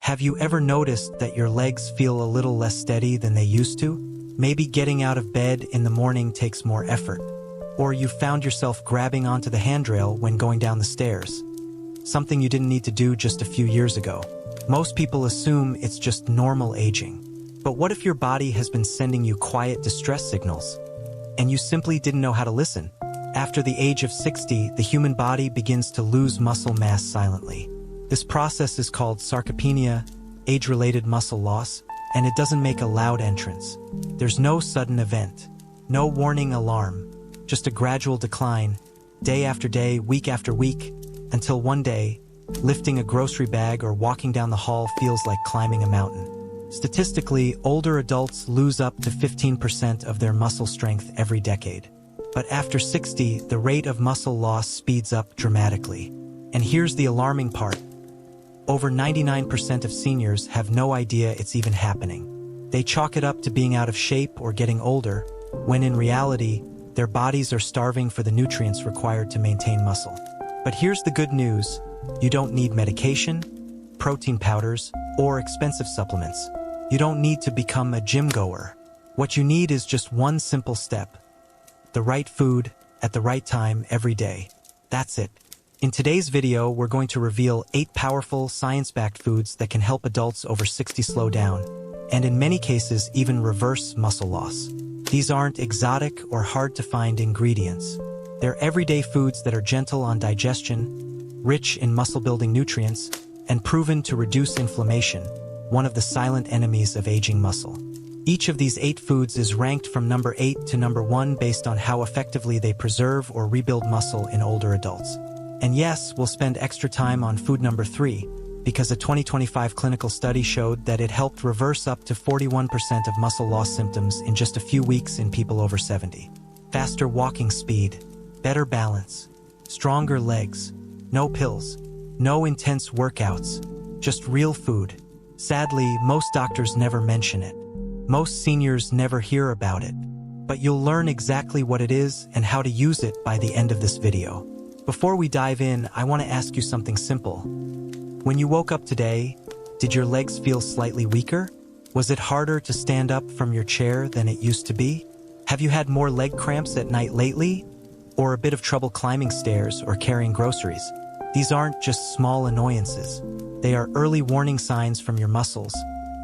Have you ever noticed that your legs feel a little less steady than they used to? Maybe getting out of bed in the morning takes more effort. Or you found yourself grabbing onto the handrail when going down the stairs. Something you didn't need to do just a few years ago. Most people assume it's just normal aging. But what if your body has been sending you quiet distress signals, and you simply didn't know how to listen? After the age of 60, the human body begins to lose muscle mass silently. This process is called sarcopenia, age-related muscle loss, and it doesn't make a loud entrance. There's no sudden event, no warning alarm, just a gradual decline, day after day, week after week, until one day, lifting a grocery bag or walking down the hall feels like climbing a mountain. Statistically, older adults lose up to 15% of their muscle strength every decade. But after 60, the rate of muscle loss speeds up dramatically. And here's the alarming part. Over 99% of seniors have no idea it's even happening. They chalk it up to being out of shape or getting older, when in reality, their bodies are starving for the nutrients required to maintain muscle. But here's the good news. You don't need medication, protein powders, or expensive supplements. You don't need to become a gym goer. What you need is just one simple step. The right food, at the right time, every day. That's it. In today's video, we're going to reveal 8 powerful, science-backed foods that can help adults over 60 slow down, and in many cases, even reverse muscle loss. These aren't exotic or hard-to-find ingredients. They're everyday foods that are gentle on digestion, rich in muscle-building nutrients, and proven to reduce inflammation, one of the silent enemies of aging muscle. Each of these 8 foods is ranked from number 8 to number 1 based on how effectively they preserve or rebuild muscle in older adults. And yes, we'll spend extra time on food number 3, because a 2025 clinical study showed that it helped reverse up to 41% of muscle loss symptoms in just a few weeks in people over 70. Faster walking speed, better balance, stronger legs, no pills, no intense workouts, just real food. Sadly, most doctors never mention it. Most seniors never hear about it. But you'll learn exactly what it is and how to use it by the end of this video. Before we dive in, I want to ask you something simple. When you woke up today, did your legs feel slightly weaker? Was it harder to stand up from your chair than it used to be? Have you had more leg cramps at night lately? Or a bit of trouble climbing stairs or carrying groceries? These aren't just small annoyances. They are early warning signs from your muscles,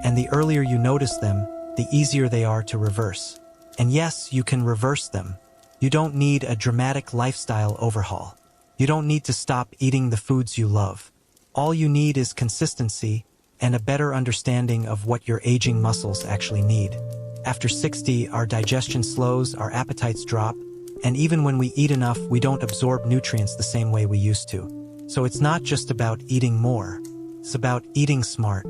and the earlier you notice them, the easier they are to reverse. And yes, you can reverse them. You don't need a dramatic lifestyle overhaul. You don't need to stop eating the foods you love. All you need is consistency and a better understanding of what your aging muscles actually need. After 60, our digestion slows, our appetites drop, and even when we eat enough, we don't absorb nutrients the same way we used to. So it's not just about eating more. It's about eating smart.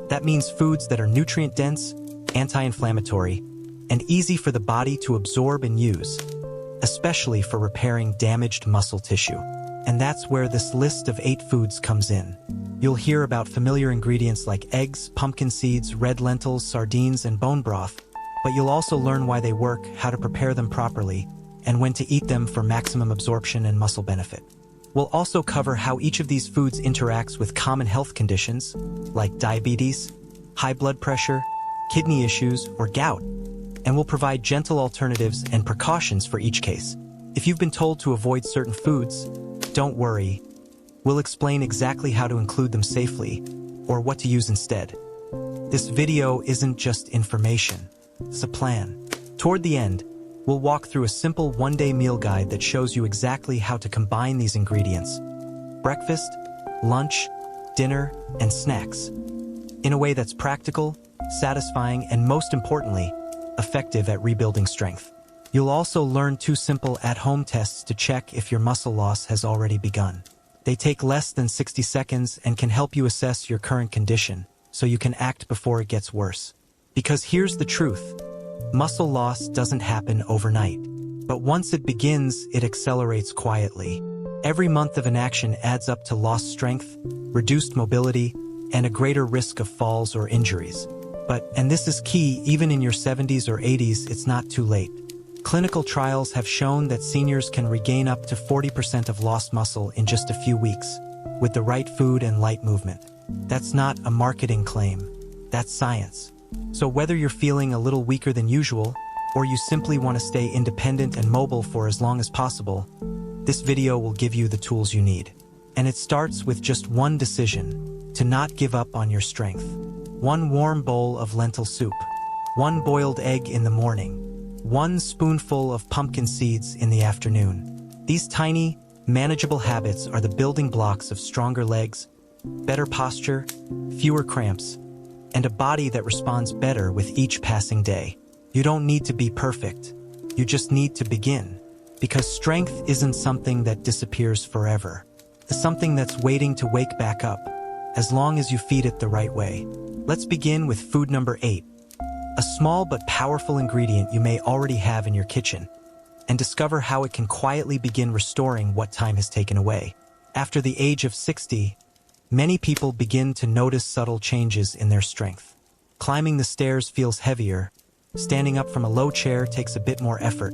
That means foods that are nutrient-dense, anti-inflammatory, and easy for the body to absorb and use, especially for repairing damaged muscle tissue. And that's where this list of 8 foods comes in. You'll hear about familiar ingredients like eggs, pumpkin seeds, red lentils, sardines, and bone broth, but you'll also learn why they work, how to prepare them properly, and when to eat them for maximum absorption and muscle benefit. We'll also cover how each of these foods interacts with common health conditions, like diabetes, high blood pressure, kidney issues, or gout, and we'll provide gentle alternatives and precautions for each case. If you've been told to avoid certain foods, don't worry. We'll explain exactly how to include them safely, or what to use instead. This video isn't just information, it's a plan. Toward the end, we'll walk through a simple one-day meal guide that shows you exactly how to combine these ingredients: breakfast, lunch, dinner, and snacks, in a way that's practical, satisfying, and most importantly, effective at rebuilding strength. You'll also learn 2 simple at-home tests to check if your muscle loss has already begun. They take less than 60 seconds and can help you assess your current condition, so you can act before it gets worse. Because here's the truth. Muscle loss doesn't happen overnight. But once it begins, it accelerates quietly. Every month of inaction adds up to lost strength, reduced mobility, and a greater risk of falls or injuries. But, and this is key, even in your 70s or 80s, it's not too late. Clinical trials have shown that seniors can regain up to 40% of lost muscle in just a few weeks, with the right food and light movement. That's not a marketing claim. That's science. So whether you're feeling a little weaker than usual, or you simply want to stay independent and mobile for as long as possible, this video will give you the tools you need. And it starts with just one decision: to not give up on your strength. One warm bowl of lentil soup. One boiled egg in the morning. One spoonful of pumpkin seeds in the afternoon. These tiny, manageable habits are the building blocks of stronger legs, better posture, fewer cramps, and a body that responds better with each passing day. You don't need to be perfect. You just need to begin. Because strength isn't something that disappears forever. It's something that's waiting to wake back up, as long as you feed it the right way. Let's begin with food number 8. A small but powerful ingredient you may already have in your kitchen, and discover how it can quietly begin restoring what time has taken away. After the age of 60, many people begin to notice subtle changes in their strength. Climbing the stairs feels heavier, standing up from a low chair takes a bit more effort,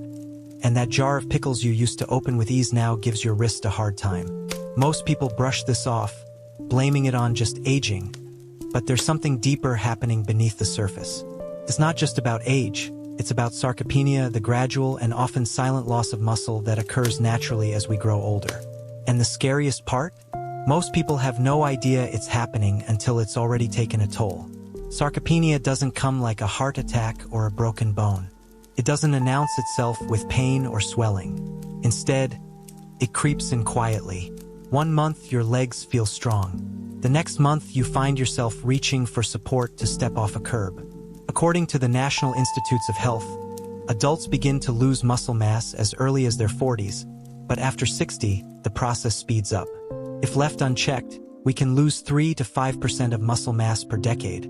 and that jar of pickles you used to open with ease now gives your wrist a hard time. Most people brush this off, blaming it on just aging, but there's something deeper happening beneath the surface. It's not just about age, it's about sarcopenia, the gradual and often silent loss of muscle that occurs naturally as we grow older. And the scariest part? Most people have no idea it's happening until it's already taken a toll. Sarcopenia doesn't come like a heart attack or a broken bone. It doesn't announce itself with pain or swelling. Instead, it creeps in quietly. 1 month your legs feel strong. The next month you find yourself reaching for support to step off a curb. According to the National Institutes of Health, adults begin to lose muscle mass as early as their 40s, but after 60, the process speeds up. If left unchecked, we can lose 3 to 5% of muscle mass per decade,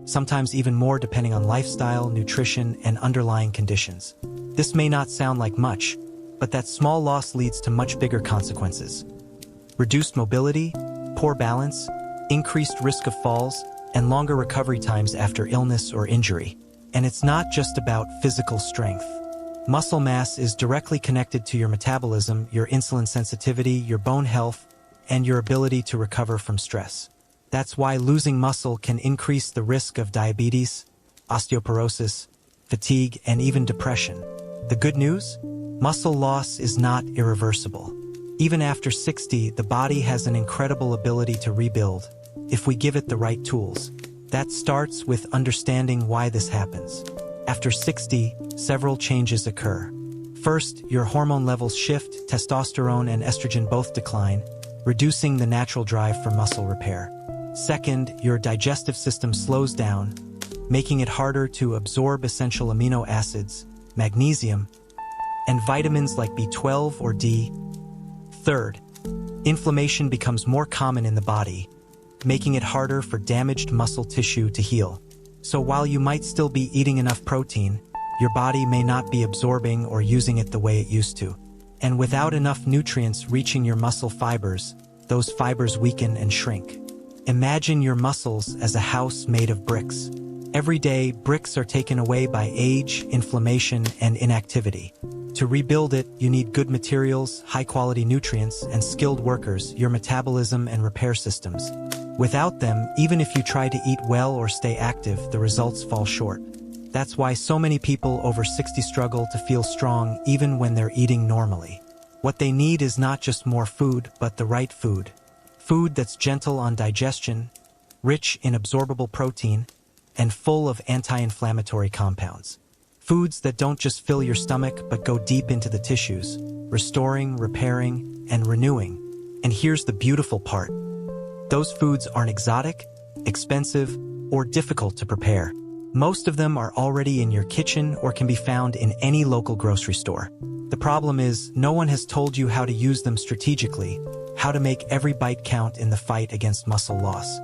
sometimes even more depending on lifestyle, nutrition, and underlying conditions. This may not sound like much, but that small loss leads to much bigger consequences. Reduced mobility, poor balance, increased risk of falls, and longer recovery times after illness or injury. And it's not just about physical strength. Muscle mass is directly connected to your metabolism, your insulin sensitivity, your bone health, and your ability to recover from stress. That's why losing muscle can increase the risk of diabetes, osteoporosis, fatigue, and even depression. The good news? Muscle loss is not irreversible. Even after 60, the body has an incredible ability to rebuild, if we give it the right tools. That starts with understanding why this happens. After 60, several changes occur. First, your hormone levels shift, testosterone and estrogen both decline, reducing the natural drive for muscle repair. Second, your digestive system slows down, making it harder to absorb essential amino acids, magnesium, and vitamins like B12 or D. Third, inflammation becomes more common in the body, making it harder for damaged muscle tissue to heal. So while you might still be eating enough protein, your body may not be absorbing or using it the way it used to. And without enough nutrients reaching your muscle fibers, those fibers weaken and shrink. Imagine your muscles as a house made of bricks. Every day, bricks are taken away by age, inflammation, and inactivity. To rebuild it, you need good materials, high-quality nutrients, and skilled workers, your metabolism and repair systems. Without them, even if you try to eat well or stay active, the results fall short. That's why so many people over 60 struggle to feel strong even when they're eating normally. What they need is not just more food, but the right food. Food that's gentle on digestion, rich in absorbable protein, and full of anti-inflammatory compounds. Foods that don't just fill your stomach but go deep into the tissues, restoring, repairing, and renewing. And here's the beautiful part. Those foods aren't exotic, expensive, or difficult to prepare. Most of them are already in your kitchen or can be found in any local grocery store. The problem is, no one has told you how to use them strategically, how to make every bite count in the fight against muscle loss.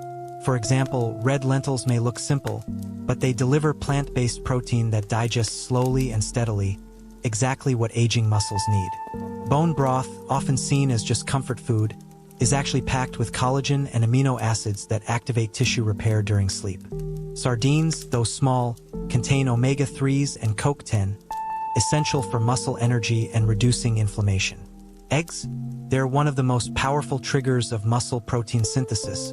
For example, red lentils may look simple, but they deliver plant-based protein that digests slowly and steadily, exactly what aging muscles need. Bone broth, often seen as just comfort food, is actually packed with collagen and amino acids that activate tissue repair during sleep. Sardines, though small, contain omega-3s and CoQ10, essential for muscle energy and reducing inflammation. Eggs? They're one of the most powerful triggers of muscle protein synthesis,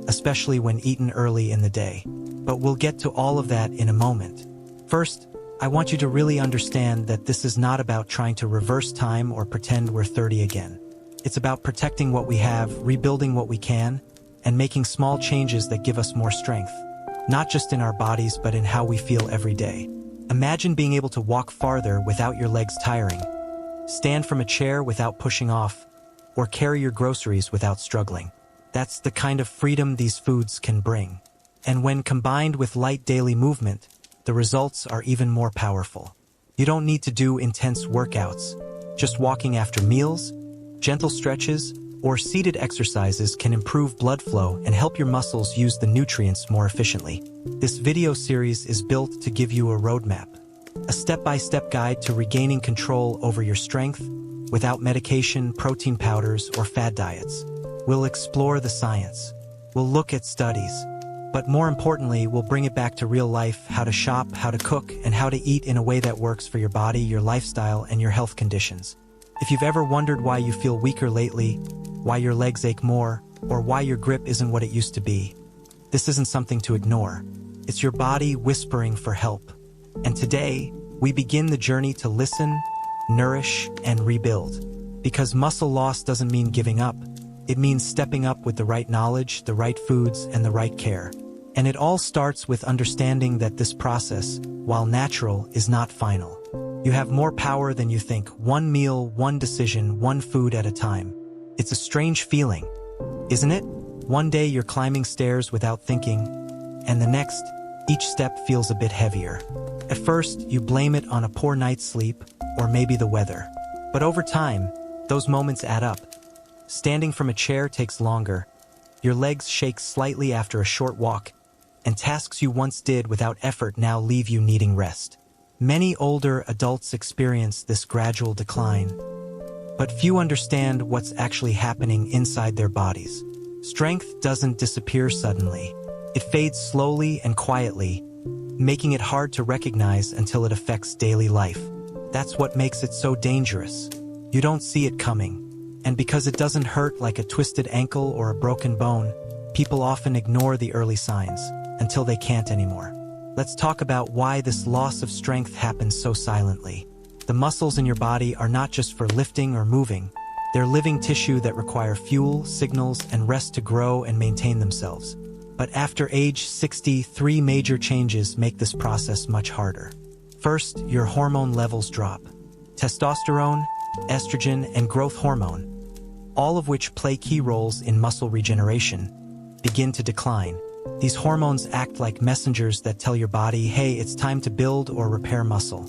especially when eaten early in the day. But we'll get to all of that in a moment. First, I want you to really understand that this is not about trying to reverse time or pretend we're 30 again. It's about protecting what we have, rebuilding what we can, and making small changes that give us more strength, not just in our bodies but in how we feel every day. Imagine being able to walk farther without your legs tiring, stand from a chair without pushing off, or carry your groceries without struggling. That's the kind of freedom these foods can bring. And when combined with light daily movement, the results are even more powerful. You don't need to do intense workouts. Just walking after meals, gentle stretches, or seated exercises can improve blood flow and help your muscles use the nutrients more efficiently. This video series is built to give you a roadmap, a step-by-step guide to regaining control over your strength without medication, protein powders, or fad diets. We'll explore the science. We'll look at studies. But more importantly, we'll bring it back to real life, how to shop, how to cook, and how to eat in a way that works for your body, your lifestyle, and your health conditions. If you've ever wondered why you feel weaker lately, why your legs ache more, or why your grip isn't what it used to be, this isn't something to ignore. It's your body whispering for help. And today, we begin the journey to listen, nourish, and rebuild. Because muscle loss doesn't mean giving up. It means stepping up with the right knowledge, the right foods, and the right care. And it all starts with understanding that this process, while natural, is not final. You have more power than you think. One meal, one decision, one food at a time. It's a strange feeling, isn't it? One day you're climbing stairs without thinking, and the next, each step feels a bit heavier. At first, you blame it on a poor night's sleep, or maybe the weather. But over time, those moments add up. Standing from a chair takes longer, your legs shake slightly after a short walk, and tasks you once did without effort now leave you needing rest. Many older adults experience this gradual decline, but few understand what's actually happening inside their bodies. Strength doesn't disappear suddenly. It fades slowly and quietly, making it hard to recognize until it affects daily life. That's what makes it so dangerous. You don't see it coming. And because it doesn't hurt like a twisted ankle or a broken bone, people often ignore the early signs until they can't anymore. Let's talk about why this loss of strength happens so silently. The muscles in your body are not just for lifting or moving. They're living tissue that require fuel, signals, and rest to grow and maintain themselves. But after age 60, 3 major changes make this process much harder. First, your hormone levels drop. Testosterone, estrogen, and growth hormone, all of which play key roles in muscle regeneration, begin to decline. These hormones act like messengers that tell your body, hey, it's time to build or repair muscle.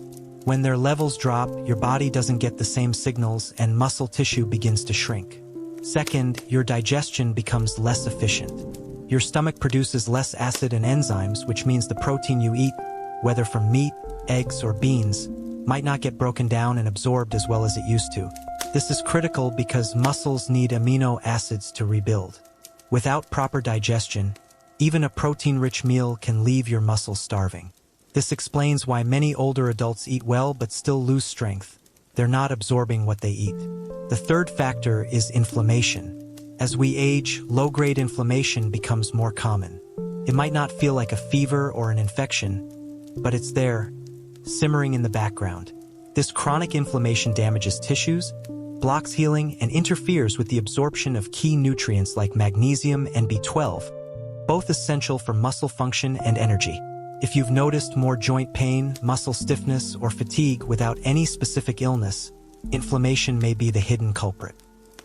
When their levels drop, your body doesn't get the same signals and muscle tissue begins to shrink. Second, your digestion becomes less efficient. Your stomach produces less acid and enzymes, which means the protein you eat, whether from meat, eggs, or beans, might not get broken down and absorbed as well as it used to. This is critical because muscles need amino acids to rebuild. Without proper digestion, even a protein-rich meal can leave your muscles starving. This explains why many older adults eat well but still lose strength. They're not absorbing what they eat. The third factor is inflammation. As we age, low-grade inflammation becomes more common. It might not feel like a fever or an infection, but it's there, simmering in the background. This chronic inflammation damages tissues, blocks healing, and interferes with the absorption of key nutrients like magnesium and B12, both essential for muscle function and energy. If you've noticed more joint pain, muscle stiffness, or fatigue without any specific illness, inflammation may be the hidden culprit.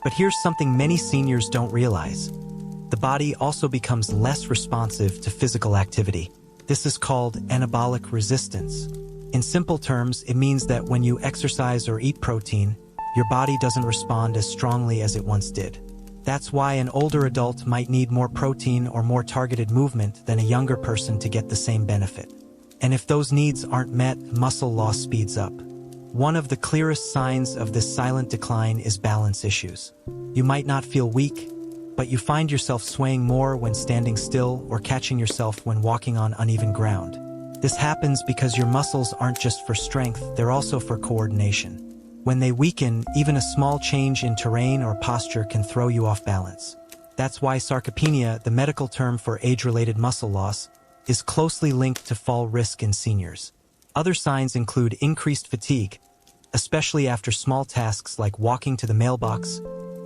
But here's something many seniors don't realize. The body also becomes less responsive to physical activity. This is called anabolic resistance. In simple terms, it means that when you exercise or eat protein, your body doesn't respond as strongly as it once did. That's why an older adult might need more protein or more targeted movement than a younger person to get the same benefit. And if those needs aren't met, muscle loss speeds up. One of the clearest signs of this silent decline is balance issues. You might not feel weak, but you find yourself swaying more when standing still or catching yourself when walking on uneven ground. This happens because your muscles aren't just for strength, they're also for coordination. When they weaken, even a small change in terrain or posture can throw you off balance. That's why sarcopenia, the medical term for age-related muscle loss, is closely linked to fall risk in seniors. Other signs include increased fatigue, especially after small tasks like walking to the mailbox,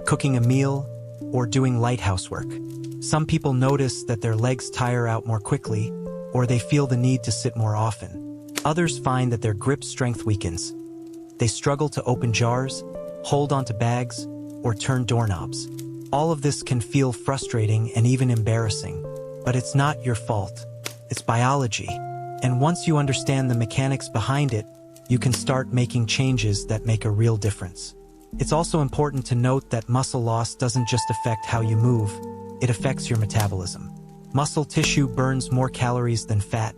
cooking a meal, or doing light housework. Some people notice that their legs tire out more quickly, or they feel the need to sit more often. Others find that their grip strength weakens. They struggle to open jars, hold onto bags, or turn doorknobs. All of this can feel frustrating and even embarrassing, but it's not your fault. It's biology. And once you understand the mechanics behind it, you can start making changes that make a real difference. It's also important to note that muscle loss doesn't just affect how you move, it affects your metabolism. Muscle tissue burns more calories than fat,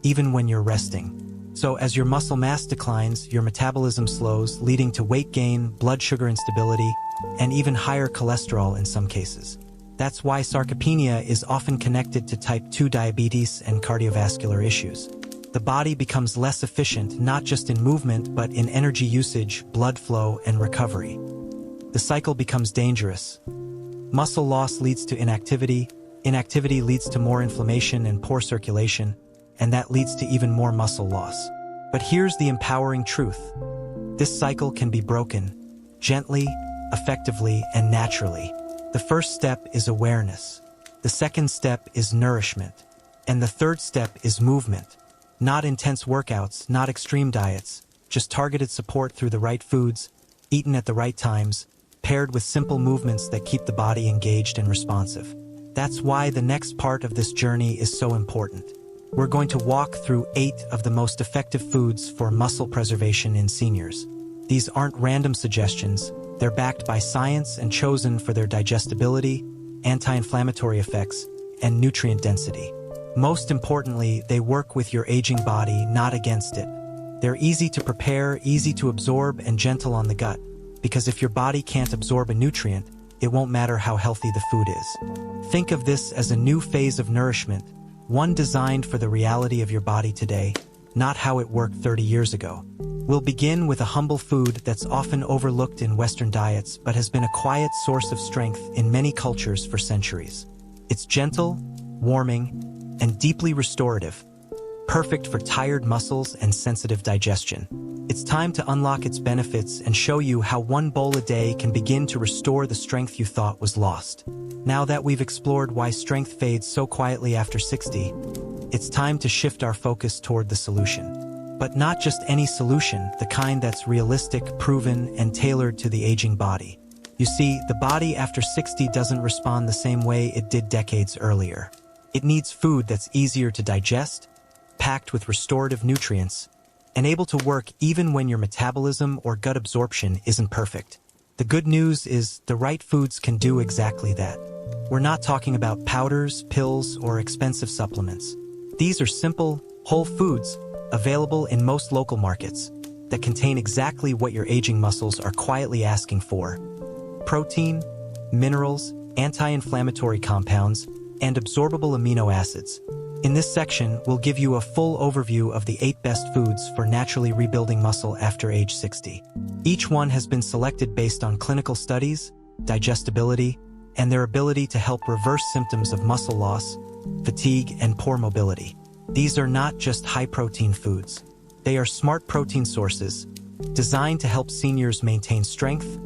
even when you're resting. So as your muscle mass declines, your metabolism slows, leading to weight gain, blood sugar instability, and even higher cholesterol in some cases. That's why sarcopenia is often connected to type 2 diabetes and cardiovascular issues. The body becomes less efficient not just in movement but in energy usage, blood flow, and recovery. The cycle becomes dangerous. Muscle loss leads to inactivity, inactivity leads to more inflammation and poor circulation, and that leads to even more muscle loss. But here's the empowering truth. This cycle can be broken, gently, effectively, and naturally. The first step is awareness. The second step is nourishment. And the third step is movement. Not intense workouts, not extreme diets, just targeted support through the right foods, eaten at the right times, paired with simple movements that keep the body engaged and responsive. That's why the next part of this journey is so important. We're going to walk through 8 of the most effective foods for muscle preservation in seniors. These aren't random suggestions. They're backed by science and chosen for their digestibility, anti-inflammatory effects, and nutrient density. Most importantly, they work with your aging body, not against it. They're easy to prepare, easy to absorb, and gentle on the gut, because if your body can't absorb a nutrient, it won't matter how healthy the food is. Think of this as a new phase of nourishment, one designed for the reality of your body today, not how it worked 30 years ago. We'll begin with a humble food that's often overlooked in Western diets but has been a quiet source of strength in many cultures for centuries. It's gentle, warming, and deeply restorative, perfect for tired muscles and sensitive digestion. It's time to unlock its benefits and show you how one bowl a day can begin to restore the strength you thought was lost. Now that we've explored why strength fades so quietly after 60, it's time to shift our focus toward the solution. But not just any solution, the kind that's realistic, proven, and tailored to the aging body. You see, the body after 60 doesn't respond the same way it did decades earlier. It needs food that's easier to digest, packed with restorative nutrients, and able to work even when your metabolism or gut absorption isn't perfect. The good news is the right foods can do exactly that. We're not talking about powders, pills, or expensive supplements. These are simple, whole foods, available in most local markets, that contain exactly what your aging muscles are quietly asking for: protein, minerals, anti-inflammatory compounds, and absorbable amino acids. In this section, we'll give you a full overview of the 8 best foods for naturally rebuilding muscle after age 60. Each one has been selected based on clinical studies, digestibility, and their ability to help reverse symptoms of muscle loss, fatigue, and poor mobility. These are not just high-protein foods. They are smart protein sources, designed to help seniors maintain strength,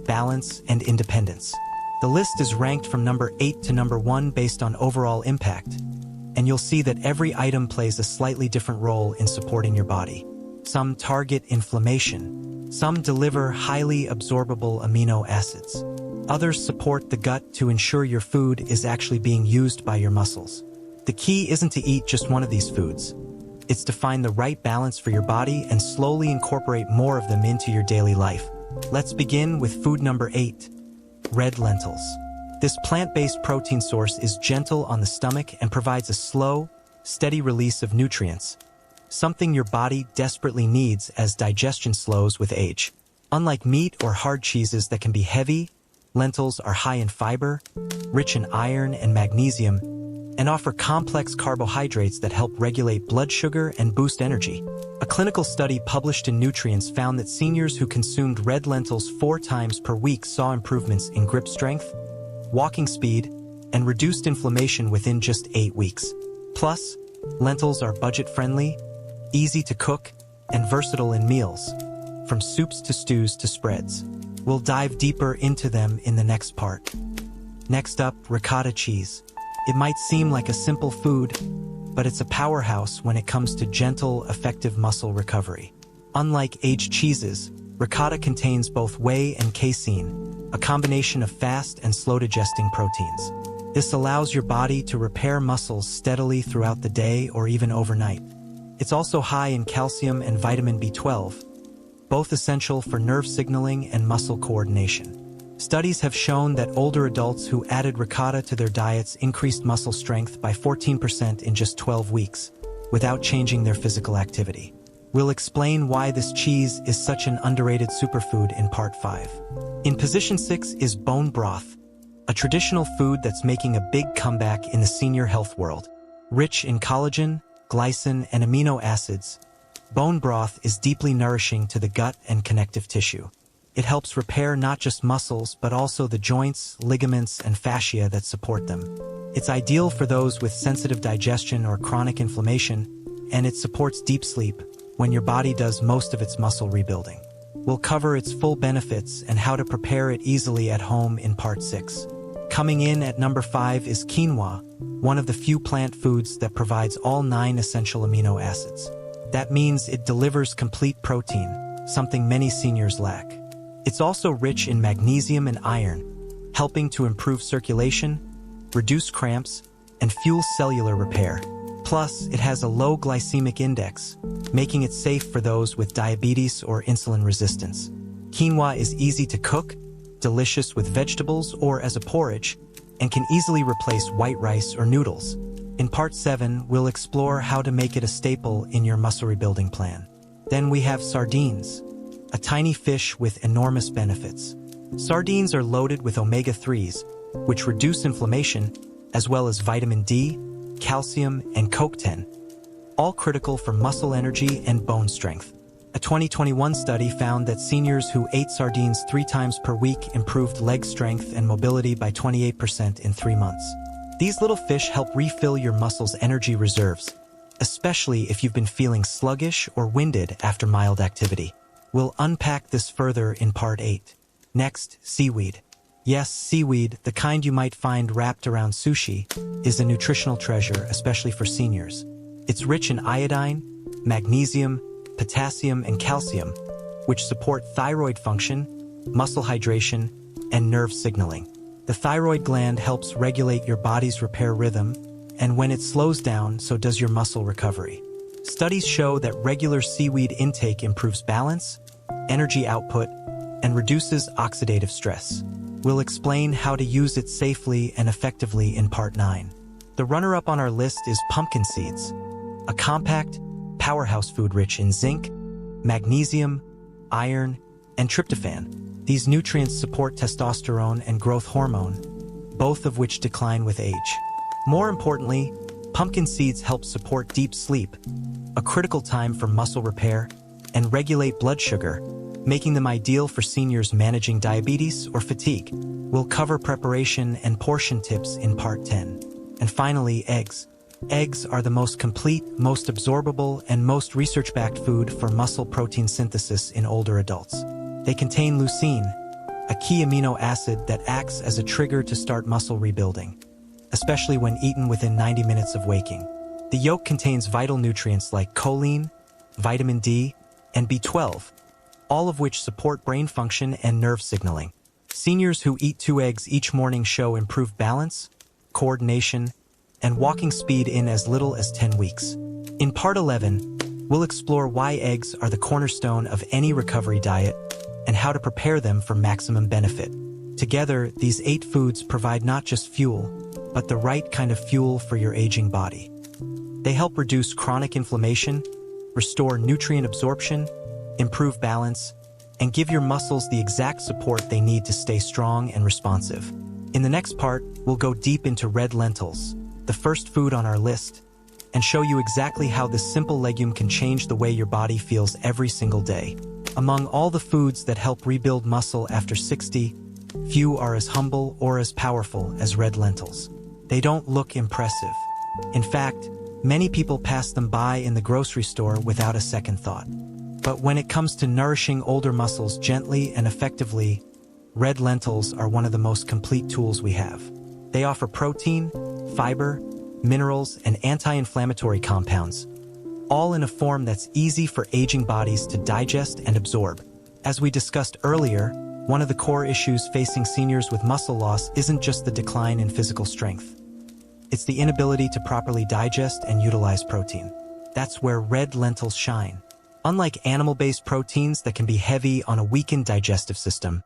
balance, and independence. The list is ranked from number 8 to number 1 based on overall impact, and you'll see that every item plays a slightly different role in supporting your body. Some target inflammation. Some deliver highly absorbable amino acids. Others support the gut to ensure your food is actually being used by your muscles. The key isn't to eat just one of these foods. It's to find the right balance for your body and slowly incorporate more of them into your daily life. Let's begin with food number 8, red lentils. This plant-based protein source is gentle on the stomach and provides a slow, steady release of nutrients, something your body desperately needs as digestion slows with age. Unlike meat or hard cheeses that can be heavy, lentils are high in fiber, rich in iron and magnesium, and offer complex carbohydrates that help regulate blood sugar and boost energy. A clinical study published in Nutrients found that seniors who consumed red lentils 4 times per week saw improvements in grip strength, walking speed, and reduced inflammation within just 8 weeks. Plus, lentils are budget-friendly, easy to cook, and versatile in meals, from soups to stews to spreads. We'll dive deeper into them in the next part. Next up, ricotta cheese. It might seem like a simple food, but it's a powerhouse when it comes to gentle, effective muscle recovery. Unlike aged cheeses, ricotta contains both whey and casein, a combination of fast and slow-digesting proteins. This allows your body to repair muscles steadily throughout the day or even overnight. It's also high in calcium and vitamin B12, both essential for nerve signaling and muscle coordination. Studies have shown that older adults who added ricotta to their diets increased muscle strength by 14% in just 12 weeks, without changing their physical activity. We'll explain why this cheese is such an underrated superfood in Part 5. In position 6 is bone broth, a traditional food that's making a big comeback in the senior health world. Rich in collagen, glycine, and amino acids, bone broth is deeply nourishing to the gut and connective tissue. It helps repair not just muscles, but also the joints, ligaments, and fascia that support them. It's ideal for those with sensitive digestion or chronic inflammation, and it supports deep sleep when your body does most of its muscle rebuilding. We'll cover its full benefits and how to prepare it easily at home in Part 6. Coming in at number 5 is quinoa, one of the few plant foods that provides all 9 essential amino acids. That means it delivers complete protein, something many seniors lack. It's also rich in magnesium and iron, helping to improve circulation, reduce cramps, and fuel cellular repair. Plus, it has a low glycemic index, making it safe for those with diabetes or insulin resistance. Quinoa is easy to cook, delicious with vegetables or as a porridge, and can easily replace white rice or noodles. In Part 7, we'll explore how to make it a staple in your muscle rebuilding plan. Then we have sardines, a tiny fish with enormous benefits. Sardines are loaded with omega-3s, which reduce inflammation, as well as vitamin D, calcium, and CoQ10, all critical for muscle energy and bone strength. A 2021 study found that seniors who ate sardines 3 times per week improved leg strength and mobility by 28% in 3 months. These little fish help refill your muscles' energy reserves, especially if you've been feeling sluggish or winded after mild activity. We'll unpack this further in Part 8. Next, seaweed. Yes, seaweed, the kind you might find wrapped around sushi, is a nutritional treasure, especially for seniors. It's rich in iodine, magnesium, potassium, and calcium, which support thyroid function, muscle hydration, and nerve signaling. The thyroid gland helps regulate your body's repair rhythm, and when it slows down, so does your muscle recovery. Studies show that regular seaweed intake improves balance, energy output, and reduces oxidative stress. We'll explain how to use it safely and effectively in Part 9. The runner-up on our list is pumpkin seeds, a compact, powerhouse food rich in zinc, magnesium, iron, and tryptophan. These nutrients support testosterone and growth hormone, both of which decline with age. More importantly, pumpkin seeds help support deep sleep, a critical time for muscle repair, and regulate blood sugar, making them ideal for seniors managing diabetes or fatigue. We'll cover preparation and portion tips in Part 10. And finally, eggs. Eggs are the most complete, most absorbable, and most research-backed food for muscle protein synthesis in older adults. They contain leucine, a key amino acid that acts as a trigger to start muscle rebuilding, especially when eaten within 90 minutes of waking. The yolk contains vital nutrients like choline, vitamin D, and B12, all of which support brain function and nerve signaling. Seniors who eat 2 eggs each morning show improved balance, coordination, and walking speed in as little as 10 weeks. In Part 11, we'll explore why eggs are the cornerstone of any recovery diet and how to prepare them for maximum benefit. Together, these 8 foods provide not just fuel, but the right kind of fuel for your aging body. They help reduce chronic inflammation, restore nutrient absorption, improve balance, and give your muscles the exact support they need to stay strong and responsive. In the next part, we'll go deep into red lentils, the first food on our list, and show you exactly how this simple legume can change the way your body feels every single day. Among all the foods that help rebuild muscle after 60, few are as humble or as powerful as red lentils. They don't look impressive. In fact, many people pass them by in the grocery store without a second thought. But when it comes to nourishing older muscles gently and effectively, red lentils are one of the most complete tools we have. They offer protein, fiber, minerals, and anti-inflammatory compounds, all in a form that's easy for aging bodies to digest and absorb. As we discussed earlier, one of the core issues facing seniors with muscle loss isn't just the decline in physical strength. It's the inability to properly digest and utilize protein. That's where red lentils shine. Unlike animal-based proteins that can be heavy on a weakened digestive system,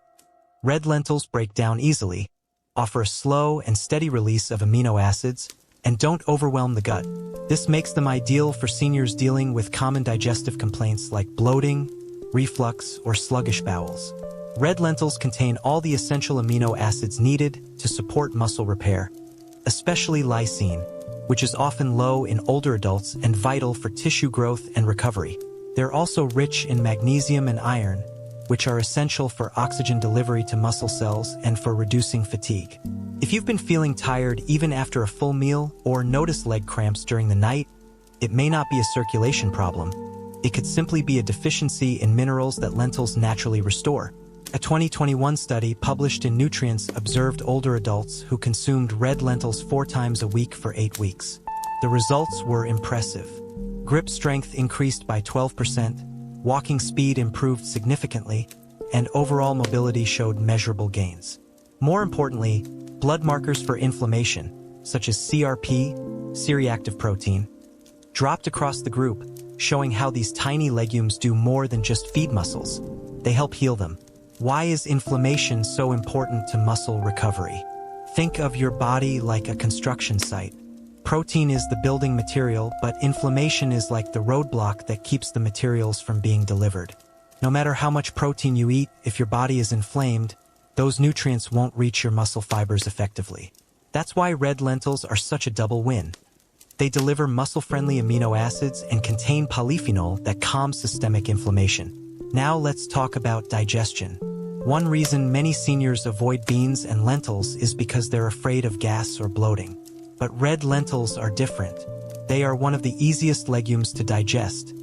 red lentils break down easily, offer a slow and steady release of amino acids, and don't overwhelm the gut. This makes them ideal for seniors dealing with common digestive complaints like bloating, reflux, or sluggish bowels. Red lentils contain all the essential amino acids needed to support muscle repair, especially lysine, which is often low in older adults and vital for tissue growth and recovery. They're also rich in magnesium and iron, which are essential for oxygen delivery to muscle cells and for reducing fatigue. If you've been feeling tired even after a full meal or notice leg cramps during the night, it may not be a circulation problem. It could simply be a deficiency in minerals that lentils naturally restore. A 2021 study published in Nutrients observed older adults who consumed red lentils 4 times a week for 8 weeks. The results were impressive. Grip strength increased by 12%, walking speed improved significantly, and overall mobility showed measurable gains. More importantly, blood markers for inflammation, such as CRP, C-reactive protein, dropped across the group, showing how these tiny legumes do more than just feed muscles. They help heal them. Why is inflammation so important to muscle recovery? Think of your body like a construction site. Protein is the building material, but inflammation is like the roadblock that keeps the materials from being delivered. No matter how much protein you eat, if your body is inflamed, those nutrients won't reach your muscle fibers effectively. That's why red lentils are such a double win. They deliver muscle-friendly amino acids and contain polyphenol that calms systemic inflammation. Now let's talk about digestion. One reason many seniors avoid beans and lentils is because they're afraid of gas or bloating. But red lentils are different. They are one of the easiest legumes to digest,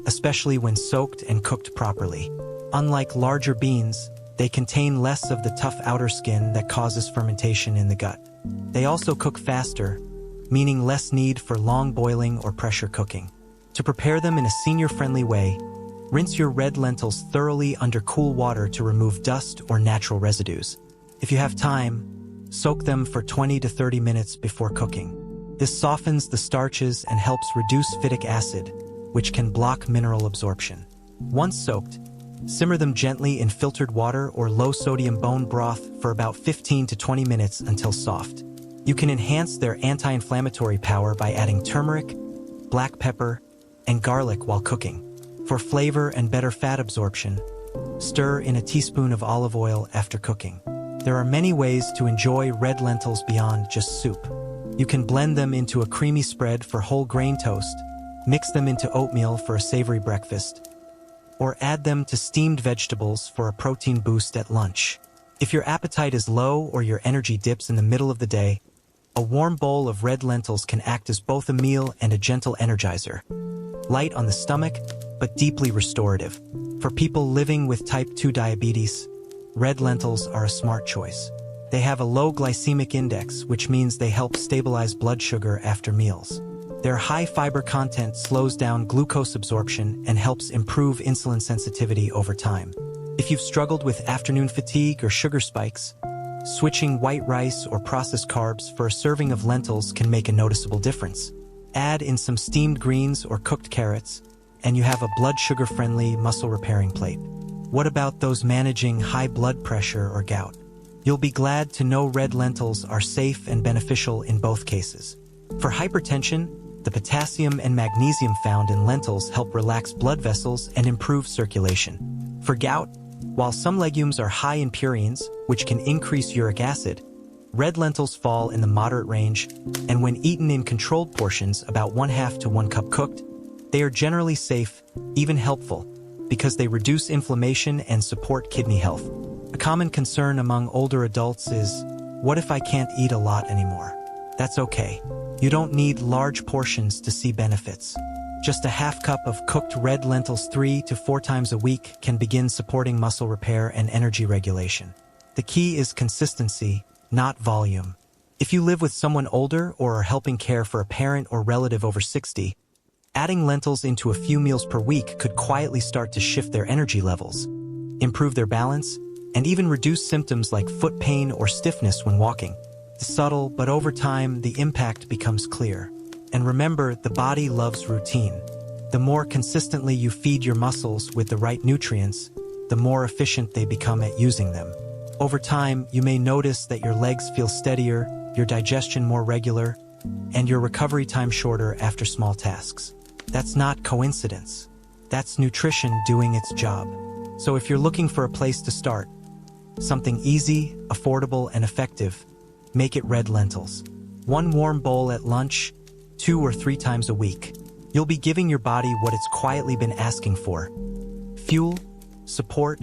especially when soaked and cooked properly. Unlike larger beans, they contain less of the tough outer skin that causes fermentation in the gut. They also cook faster, meaning less need for long boiling or pressure cooking. To prepare them in a senior-friendly way, rinse your red lentils thoroughly under cool water to remove dust or natural residues. If you have time, soak them for 20 to 30 minutes before cooking. This softens the starches and helps reduce phytic acid, which can block mineral absorption. Once soaked, simmer them gently in filtered water or low-sodium bone broth for about 15 to 20 minutes until soft. You can enhance their anti-inflammatory power by adding turmeric, black pepper, and garlic while cooking. For flavor and better fat absorption, stir in a teaspoon of olive oil after cooking. There are many ways to enjoy red lentils beyond just soup. You can blend them into a creamy spread for whole grain toast, mix them into oatmeal for a savory breakfast, or add them to steamed vegetables for a protein boost at lunch. If your appetite is low or your energy dips in the middle of the day, a warm bowl of red lentils can act as both a meal and a gentle energizer. Light on the stomach, but deeply restorative. For people living with type 2 diabetes, red lentils are a smart choice. They have a low glycemic index, which means they help stabilize blood sugar after meals. Their high fiber content slows down glucose absorption and helps improve insulin sensitivity over time. If you've struggled with afternoon fatigue or sugar spikes, switching white rice or processed carbs for a serving of lentils can make a noticeable difference. Add in some steamed greens or cooked carrots, and you have a blood sugar-friendly, muscle-repairing plate. What about those managing high blood pressure or gout? You'll be glad to know red lentils are safe and beneficial in both cases. For hypertension, the potassium and magnesium found in lentils help relax blood vessels and improve circulation. For gout, while some legumes are high in purines, which can increase uric acid, red lentils fall in the moderate range, and when eaten in controlled portions, about 1/2 to 1 cup cooked, they are generally safe, even helpful, because they reduce inflammation and support kidney health. A common concern among older adults is, what if I can't eat a lot anymore? That's okay. You don't need large portions to see benefits. Just a half cup of cooked red lentils 3 to 4 times a week can begin supporting muscle repair and energy regulation. The key is consistency, not volume. If you live with someone older or are helping care for a parent or relative over 60, adding lentils into a few meals per week could quietly start to shift their energy levels, improve their balance, and even reduce symptoms like foot pain or stiffness when walking. It's subtle, but over time, the impact becomes clear. And remember, the body loves routine. The more consistently you feed your muscles with the right nutrients, the more efficient they become at using them. Over time, you may notice that your legs feel steadier, your digestion more regular, and your recovery time shorter after small tasks. That's not coincidence. That's nutrition doing its job. So if you're looking for a place to start, something easy, affordable, and effective, make it red lentils. 1 warm bowl at lunch, 2 or 3 times a week. You'll be giving your body what it's quietly been asking for: fuel, support,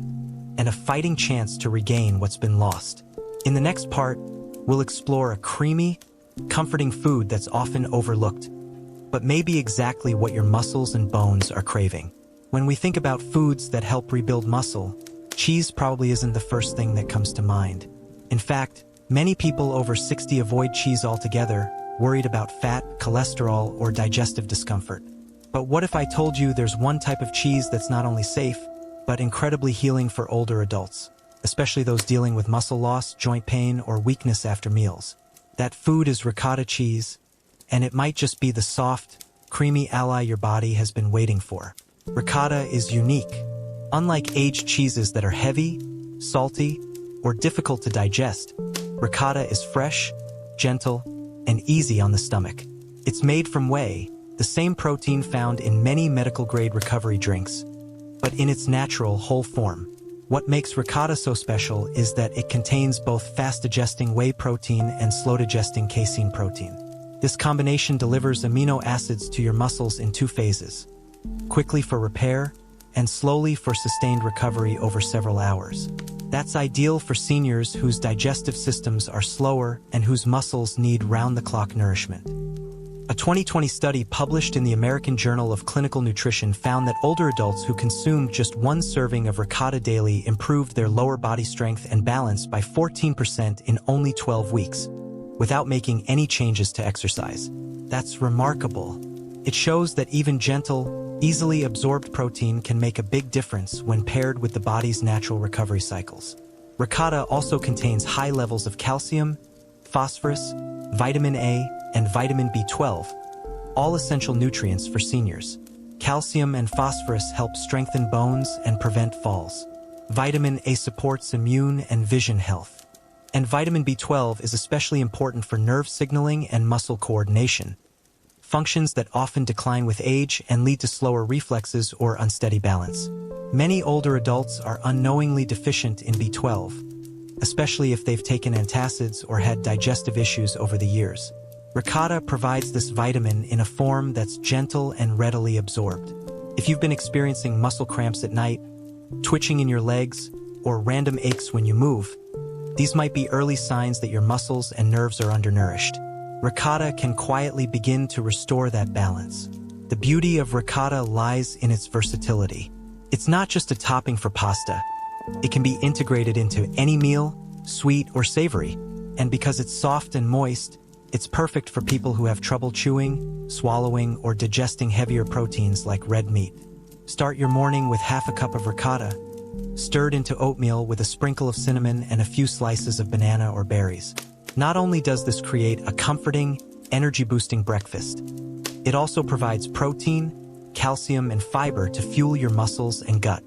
and a fighting chance to regain what's been lost. In the next part, we'll explore a creamy, comforting food that's often overlooked, but may be exactly what your muscles and bones are craving. When we think about foods that help rebuild muscle, cheese probably isn't the first thing that comes to mind. In fact, many people over 60 avoid cheese altogether, worried about fat, cholesterol, or digestive discomfort. But what if I told you there's one type of cheese that's not only safe, but incredibly healing for older adults, especially those dealing with muscle loss, joint pain, or weakness after meals? That food is ricotta cheese, and it might just be the soft, creamy ally your body has been waiting for. Ricotta is unique. Unlike aged cheeses that are heavy, salty, or difficult to digest, ricotta is fresh, gentle, and easy on the stomach. It's made from whey, the same protein found in many medical-grade recovery drinks, but in its natural, whole form. What makes ricotta so special is that it contains both fast-digesting whey protein and slow-digesting casein protein. This combination delivers amino acids to your muscles in 2 phases: quickly for repair and slowly for sustained recovery over several hours. That's ideal for seniors whose digestive systems are slower and whose muscles need round-the-clock nourishment. A 2020 study published in the American Journal of Clinical Nutrition found that older adults who consumed just 1 serving of ricotta daily improved their lower body strength and balance by 14% in only 12 weeks, without making any changes to exercise. That's remarkable. It shows that even gentle, easily absorbed protein can make a big difference when paired with the body's natural recovery cycles. Ricotta also contains high levels of calcium, phosphorus, vitamin A, and vitamin B12, all essential nutrients for seniors. Calcium and phosphorus help strengthen bones and prevent falls. Vitamin A supports immune and vision health. And vitamin B12 is especially important for nerve signaling and muscle coordination, functions that often decline with age and lead to slower reflexes or unsteady balance. Many older adults are unknowingly deficient in B12, especially if they've taken antacids or had digestive issues over the years. Ricotta provides this vitamin in a form that's gentle and readily absorbed. If you've been experiencing muscle cramps at night, twitching in your legs, or random aches when you move, these might be early signs that your muscles and nerves are undernourished. Ricotta can quietly begin to restore that balance. The beauty of ricotta lies in its versatility. It's not just a topping for pasta. It can be integrated into any meal, sweet or savory. And because it's soft and moist, it's perfect for people who have trouble chewing, swallowing, or digesting heavier proteins like red meat. Start your morning with half a cup of ricotta, stirred into oatmeal with a sprinkle of cinnamon and a few slices of banana or berries. Not only does this create a comforting, energy-boosting breakfast, it also provides protein, calcium, and fiber to fuel your muscles and gut.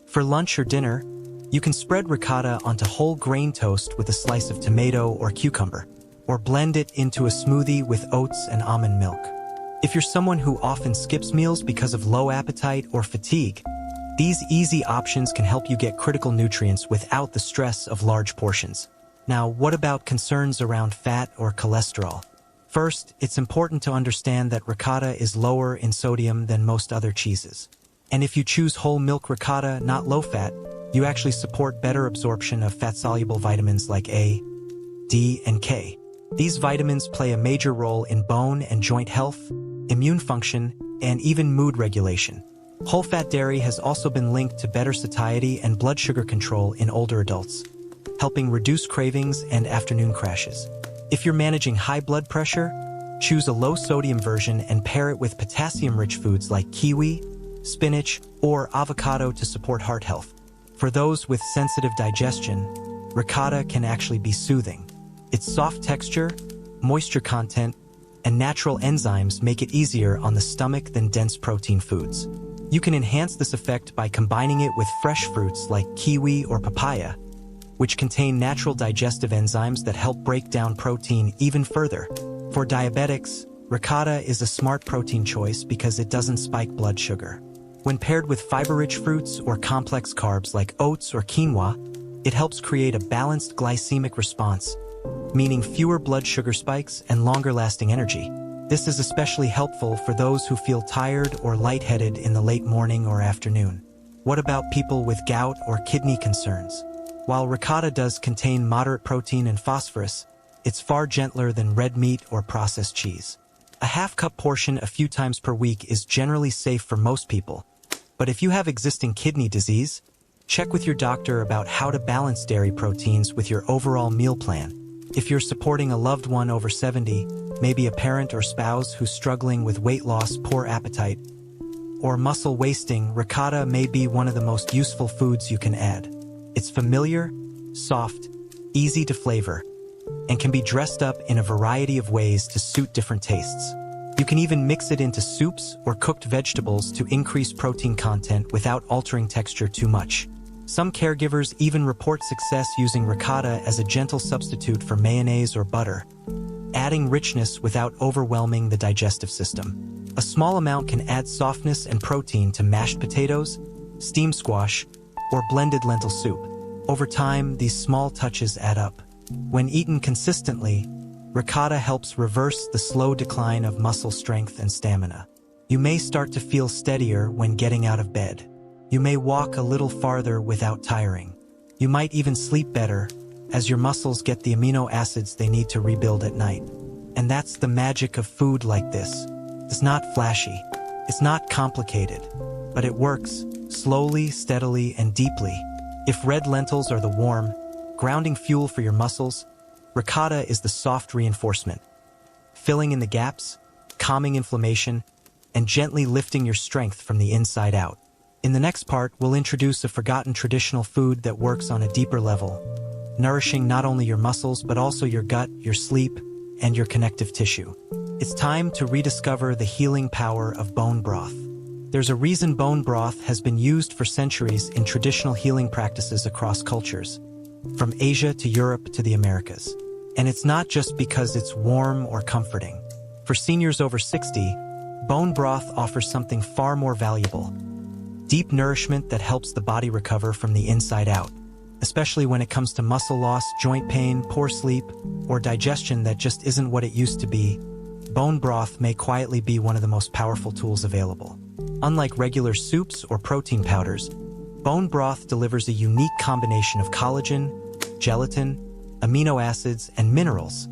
For lunch or dinner, you can spread ricotta onto whole grain toast with a slice of tomato or cucumber, or blend it into a smoothie with oats and almond milk. If you're someone who often skips meals because of low appetite or fatigue, these easy options can help you get critical nutrients without the stress of large portions. Now, what about concerns around fat or cholesterol? First, it's important to understand that ricotta is lower in sodium than most other cheeses. And if you choose whole milk ricotta, not low-fat, You actually support better absorption of fat-soluble vitamins like A, D, and K. These vitamins play a major role in bone and joint health, immune function, and even mood regulation. Whole-fat dairy has also been linked to better satiety and blood sugar control in older adults, helping reduce cravings and afternoon crashes. If you're managing high blood pressure, choose a low-sodium version and pair it with potassium-rich foods like kiwi, spinach, or avocado to support heart health. For those with sensitive digestion, ricotta can actually be soothing. Its soft texture, moisture content, and natural enzymes make it easier on the stomach than dense protein foods. You can enhance this effect by combining it with fresh fruits like kiwi or papaya, which contain natural digestive enzymes that help break down protein even further. For diabetics, ricotta is a smart protein choice because it doesn't spike blood sugar. When paired with fiber-rich fruits or complex carbs like oats or quinoa, it helps create a balanced glycemic response, meaning fewer blood sugar spikes and longer-lasting energy. This is especially helpful for those who feel tired or lightheaded in the late morning or afternoon. What about people with gout or kidney concerns? While ricotta does contain moderate protein and phosphorus, it's far gentler than red meat or processed cheese. A half-cup portion a few times per week is generally safe for most people. But if you have existing kidney disease, check with your doctor about how to balance dairy proteins with your overall meal plan. If you're supporting a loved one over 70, maybe a parent or spouse who's struggling with weight loss, poor appetite, or muscle wasting, ricotta may be one of the most useful foods you can add. It's familiar, soft, easy to flavor, and can be dressed up in a variety of ways to suit different tastes. You can even mix it into soups or cooked vegetables to increase protein content without altering texture too much. Some caregivers even report success using ricotta as a gentle substitute for mayonnaise or butter, adding richness without overwhelming the digestive system. A small amount can add softness and protein to mashed potatoes, steamed squash, or blended lentil soup. Over time, these small touches add up. When eaten consistently, ricotta helps reverse the slow decline of muscle strength and stamina. You may start to feel steadier when getting out of bed. You may walk a little farther without tiring. You might even sleep better, as your muscles get the amino acids they need to rebuild at night. And that's the magic of food like this. It's not flashy. It's not complicated. But it works, slowly, steadily, and deeply. If red lentils are the warm, grounding fuel for your muscles, ricotta is the soft reinforcement, filling in the gaps, calming inflammation, and gently lifting your strength from the inside out. In the next part, we'll introduce a forgotten traditional food that works on a deeper level, nourishing not only your muscles but also your gut, your sleep, and your connective tissue. It's time to rediscover the healing power of bone broth. There's a reason bone broth has been used for centuries in traditional healing practices across cultures, from Asia to Europe to the Americas. And it's not just because it's warm or comforting. For seniors over 60, bone broth offers something far more valuable: deep nourishment that helps the body recover from the inside out, especially when it comes to muscle loss, joint pain, poor sleep, or digestion that just isn't what it used to be. Bone broth may quietly be one of the most powerful tools available. Unlike regular soups or protein powders, bone broth delivers a unique combination of collagen, gelatin, amino acids, and minerals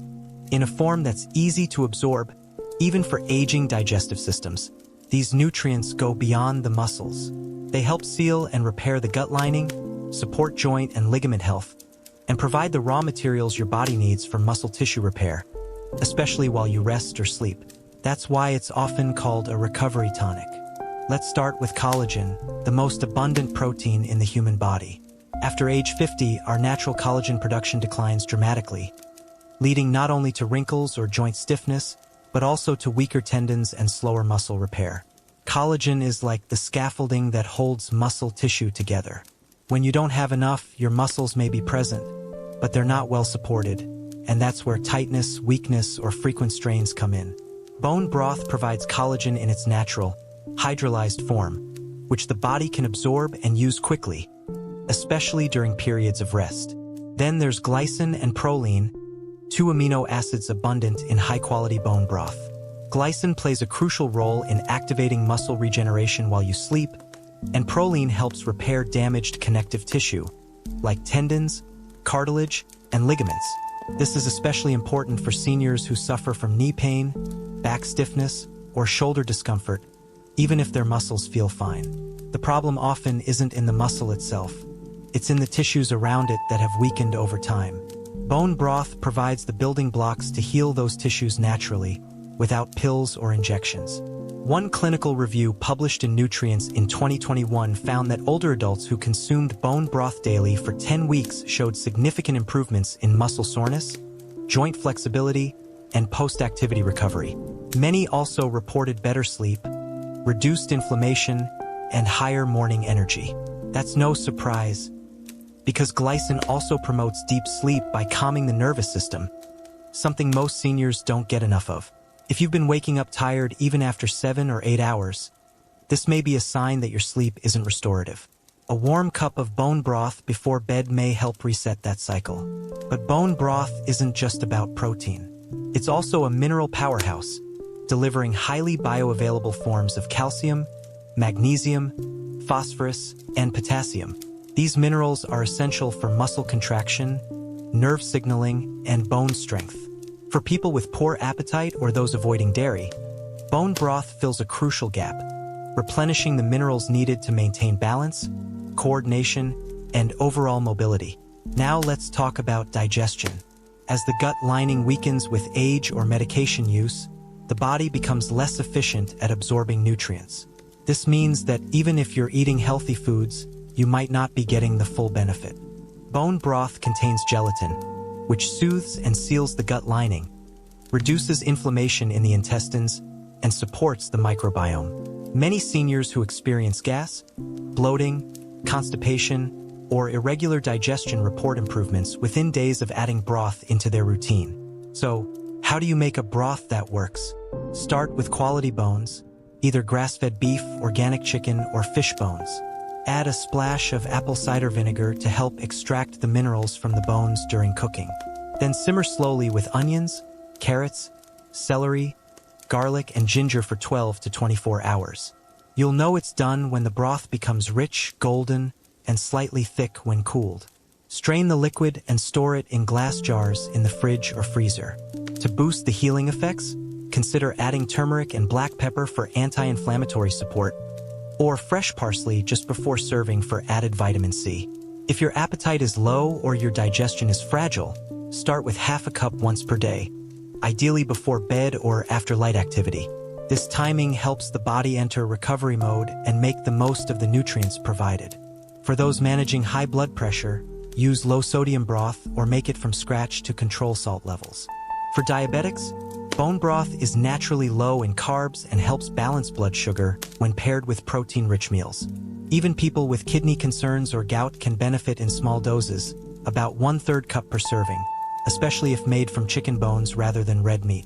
in a form that's easy to absorb, even for aging digestive systems. These nutrients go beyond the muscles. They help seal and repair the gut lining, support joint and ligament health, and provide the raw materials your body needs for muscle tissue repair, especially while you rest or sleep. That's why it's often called a recovery tonic. Let's start with collagen, the most abundant protein in the human body. After age 50, our natural collagen production declines dramatically, leading not only to wrinkles or joint stiffness, but also to weaker tendons and slower muscle repair. Collagen is like the scaffolding that holds muscle tissue together. When you don't have enough, your muscles may be present, but they're not well supported, and that's where tightness, weakness, or frequent strains come in. Bone broth provides collagen in its natural, hydrolyzed form, which the body can absorb and use quickly, especially during periods of rest. Then there's glycine and proline, two amino acids abundant in high-quality bone broth. Glycine plays a crucial role in activating muscle regeneration while you sleep, And proline helps repair damaged connective tissue, like tendons, cartilage, and ligaments. This is especially important for seniors who suffer from knee pain, back stiffness, or shoulder discomfort, even if their muscles feel fine. The problem often isn't in the muscle itself. It's in the tissues around it that have weakened over time. Bone broth provides the building blocks to heal those tissues naturally, without pills or injections. One clinical review published in Nutrients in 2021 found that older adults who consumed bone broth daily for 10 weeks showed significant improvements in muscle soreness, joint flexibility, and post-activity recovery. Many also reported better sleep, reduced inflammation, and higher morning energy. That's no surprise, because glycine also promotes deep sleep by calming the nervous system, something most seniors don't get enough of. If you've been waking up tired even after 7 or 8 hours, this may be a sign that your sleep isn't restorative. A warm cup of bone broth before bed may help reset that cycle. But bone broth isn't just about protein. It's also a mineral powerhouse, delivering highly bioavailable forms of calcium, magnesium, phosphorus, and potassium. These minerals are essential for muscle contraction, nerve signaling, and bone strength. For people with poor appetite or those avoiding dairy, bone broth fills a crucial gap, replenishing the minerals needed to maintain balance, coordination, and overall mobility. Now let's talk about digestion. As the gut lining weakens with age or medication use, the body becomes less efficient at absorbing nutrients. This means that even if you're eating healthy foods, you might not be getting the full benefit. Bone broth contains gelatin, which soothes and seals the gut lining, reduces inflammation in the intestines, and supports the microbiome. Many seniors who experience gas, bloating, constipation, or irregular digestion report improvements within days of adding broth into their routine. So, how do you make a broth that works? Start with quality bones, either grass-fed beef, organic chicken, or fish bones. Add a splash of apple cider vinegar to help extract the minerals from the bones during cooking. Then simmer slowly with onions, carrots, celery, garlic, and ginger for 12 to 24 hours. You'll know it's done when the broth becomes rich, golden, and slightly thick when cooled. Strain the liquid and store it in glass jars in the fridge or freezer. To boost the healing effects, consider adding turmeric and black pepper for anti-inflammatory support, or fresh parsley just before serving for added vitamin C. If your appetite is low or your digestion is fragile, start with half a cup once per day, ideally before bed or after light activity. This timing helps the body enter recovery mode and make the most of the nutrients provided. For those managing high blood pressure, use low-sodium broth or make it from scratch to control salt levels. For diabetics, bone broth is naturally low in carbs and helps balance blood sugar when paired with protein-rich meals. Even people with kidney concerns or gout can benefit in small doses, about 1/3 cup per serving, especially if made from chicken bones rather than red meat.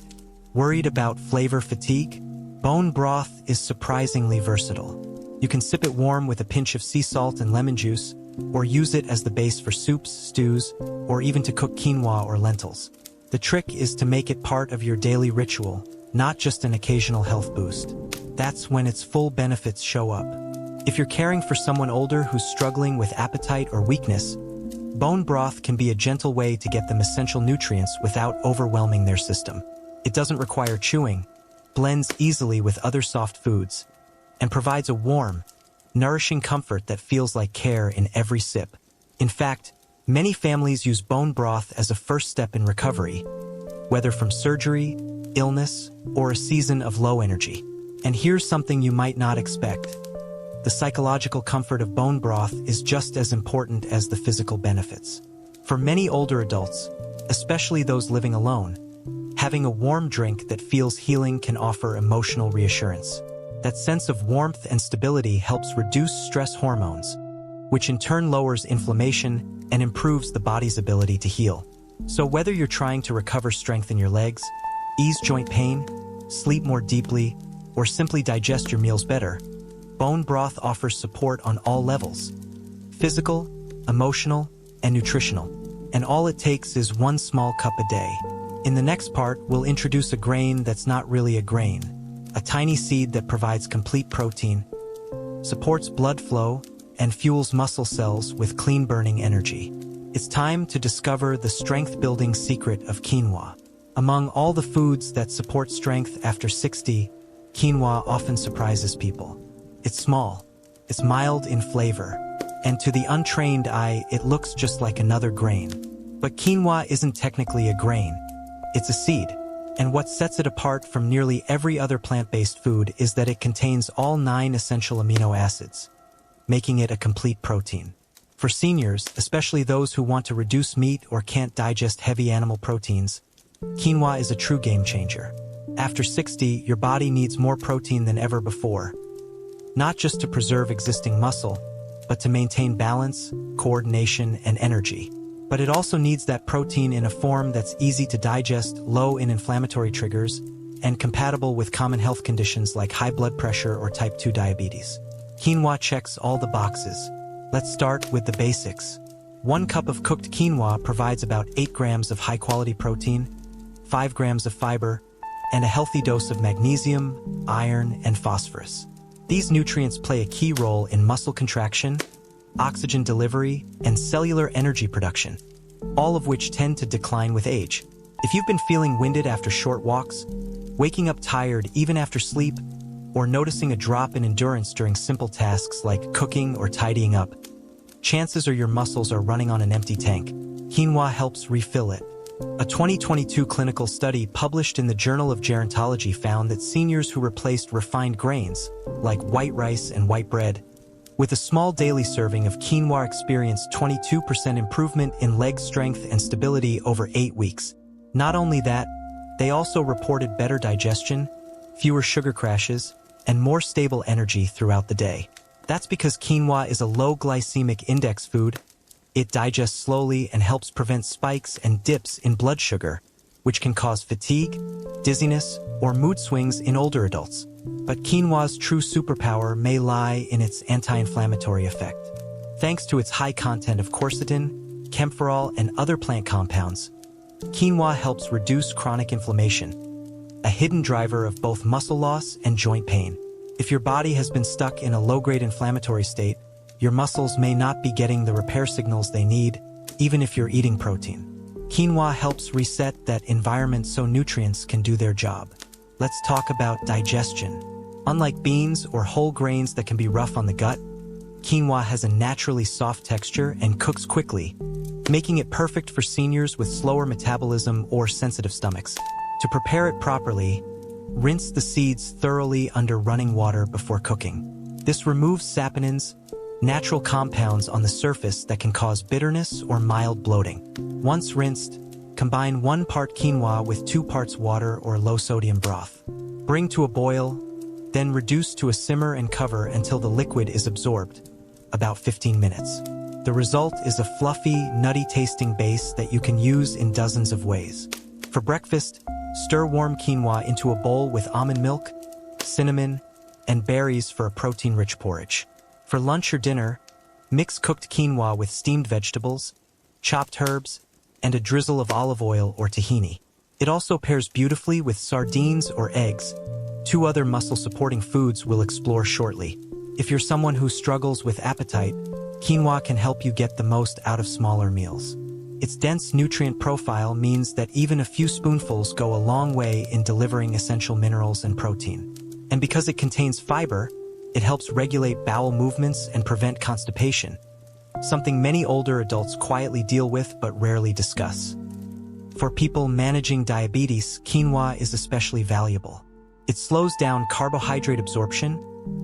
Worried about flavor fatigue? Bone broth is surprisingly versatile. You can sip it warm with a pinch of sea salt and lemon juice, or use it as the base for soups, stews, or even to cook quinoa or lentils. The trick is to make it part of your daily ritual, not just an occasional health boost. That's when its full benefits show up. If you're caring for someone older who's struggling with appetite or weakness, bone broth can be a gentle way to get them essential nutrients without overwhelming their system. It doesn't require chewing, blends easily with other soft foods, and provides a warm, nourishing comfort that feels like care in every sip. In fact, many families use bone broth as a first step in recovery, whether from surgery, illness, or a season of low energy. And here's something you might not expect. The psychological comfort of bone broth is just as important as the physical benefits. For many older adults, especially those living alone, having a warm drink that feels healing can offer emotional reassurance. That sense of warmth and stability helps reduce stress hormones, which in turn lowers inflammation and improves the body's ability to heal. So whether you're trying to recover strength in your legs, ease joint pain, sleep more deeply, or simply digest your meals better, bone broth offers support on all levels: physical, emotional, and nutritional. And all it takes is one small cup a day. In the next part, we'll introduce a grain that's not really a grain, a tiny seed that provides complete protein, supports blood flow, and fuels muscle cells with clean-burning energy. It's time to discover the strength-building secret of quinoa. Among all the foods that support strength after 60, quinoa often surprises people. It's small, it's mild in flavor, and to the untrained eye, it looks just like another grain. But quinoa isn't technically a grain, it's a seed. And what sets it apart from nearly every other plant-based food is that it contains all 9 essential amino acids, making it a complete protein. For seniors, especially those who want to reduce meat or can't digest heavy animal proteins, quinoa is a true game changer. After 60, your body needs more protein than ever before, not just to preserve existing muscle, but to maintain balance, coordination, and energy. But it also needs that protein in a form that's easy to digest, low in inflammatory triggers, and compatible with common health conditions like high blood pressure or type 2 diabetes. Quinoa checks all the boxes. Let's start with the basics. 1 cup of cooked quinoa provides about 8 grams of high-quality protein, 5 grams of fiber, and a healthy dose of magnesium, iron, and phosphorus. These nutrients play a key role in muscle contraction, oxygen delivery, and cellular energy production, all of which tend to decline with age. If you've been feeling winded after short walks, waking up tired even after sleep, or noticing a drop in endurance during simple tasks like cooking or tidying up, chances are your muscles are running on an empty tank. Quinoa helps refill it. A 2022 clinical study published in the Journal of Gerontology found that seniors who replaced refined grains, like white rice and white bread, with a small daily serving of quinoa experienced 22% improvement in leg strength and stability over 8 weeks. Not only that, they also reported better digestion, fewer sugar crashes, and more stable energy throughout the day. That's because quinoa is a low glycemic index food. It digests slowly and helps prevent spikes and dips in blood sugar, which can cause fatigue, dizziness, or mood swings in older adults. But quinoa's true superpower may lie in its anti-inflammatory effect. Thanks to its high content of quercetin, camphorol, and other plant compounds, quinoa helps reduce chronic inflammation, a hidden driver of both muscle loss and joint pain. If your body has been stuck in a low-grade inflammatory state, your muscles may not be getting the repair signals they need, even if you're eating protein. Quinoa helps reset that environment so nutrients can do their job. Let's talk about digestion. Unlike beans or whole grains that can be rough on the gut, quinoa has a naturally soft texture and cooks quickly, making it perfect for seniors with slower metabolism or sensitive stomachs. To prepare it properly, rinse the seeds thoroughly under running water before cooking. This removes saponins, natural compounds on the surface that can cause bitterness or mild bloating. Once rinsed, combine 1 part quinoa with 2 parts water or low-sodium broth. Bring to a boil, then reduce to a simmer and cover until the liquid is absorbed, about 15 minutes. The result is a fluffy, nutty-tasting base that you can use in dozens of ways. For breakfast, stir warm quinoa into a bowl with almond milk, cinnamon, and berries for a protein-rich porridge. For lunch or dinner, mix cooked quinoa with steamed vegetables, chopped herbs, and a drizzle of olive oil or tahini. It also pairs beautifully with sardines or eggs, 2 other muscle-supporting foods we'll explore shortly. If you're someone who struggles with appetite, quinoa can help you get the most out of smaller meals. Its dense nutrient profile means that even a few spoonfuls go a long way in delivering essential minerals and protein. And because it contains fiber, it helps regulate bowel movements and prevent constipation, something many older adults quietly deal with but rarely discuss. For people managing diabetes, quinoa is especially valuable. It slows down carbohydrate absorption,